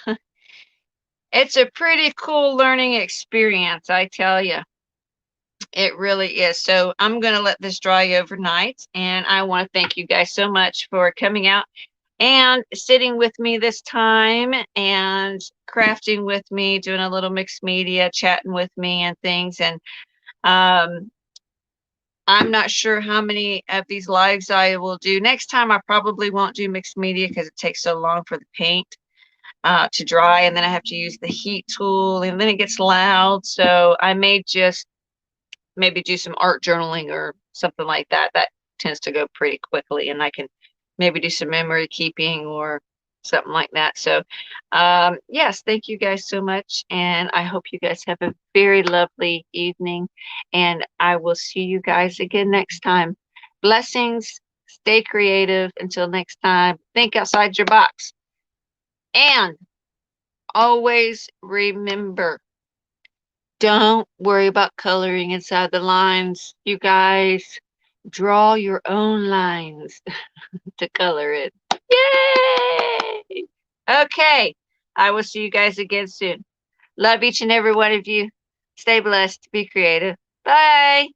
pretty cool learning experience, I tell you. It really is. So I'm going to let this dry overnight. And I want to thank you guys so much for coming out and sitting with me this time and crafting with me, doing a little mixed media, chatting with me and things. And um, I'm not sure how many of these lives I will do. Next time, I probably won't do mixed media because it takes so long for the paint to dry. And then I have to use the heat tool and then it gets loud. So I may just maybe do some art journaling or something like that. That tends to go pretty quickly, and I can maybe do some memory keeping or something like that. So, yes, thank you guys so much, and I hope you guys have a very lovely evening, and I will see you guys again next time. Blessings. Stay creative. Until next time, think outside your box, and always remember. Don't worry about coloring inside the lines, you guys. Draw your own lines to color it. Yay! Okay, I will see you guys again soon. Love each and every one of you. Stay blessed. Be creative. Bye.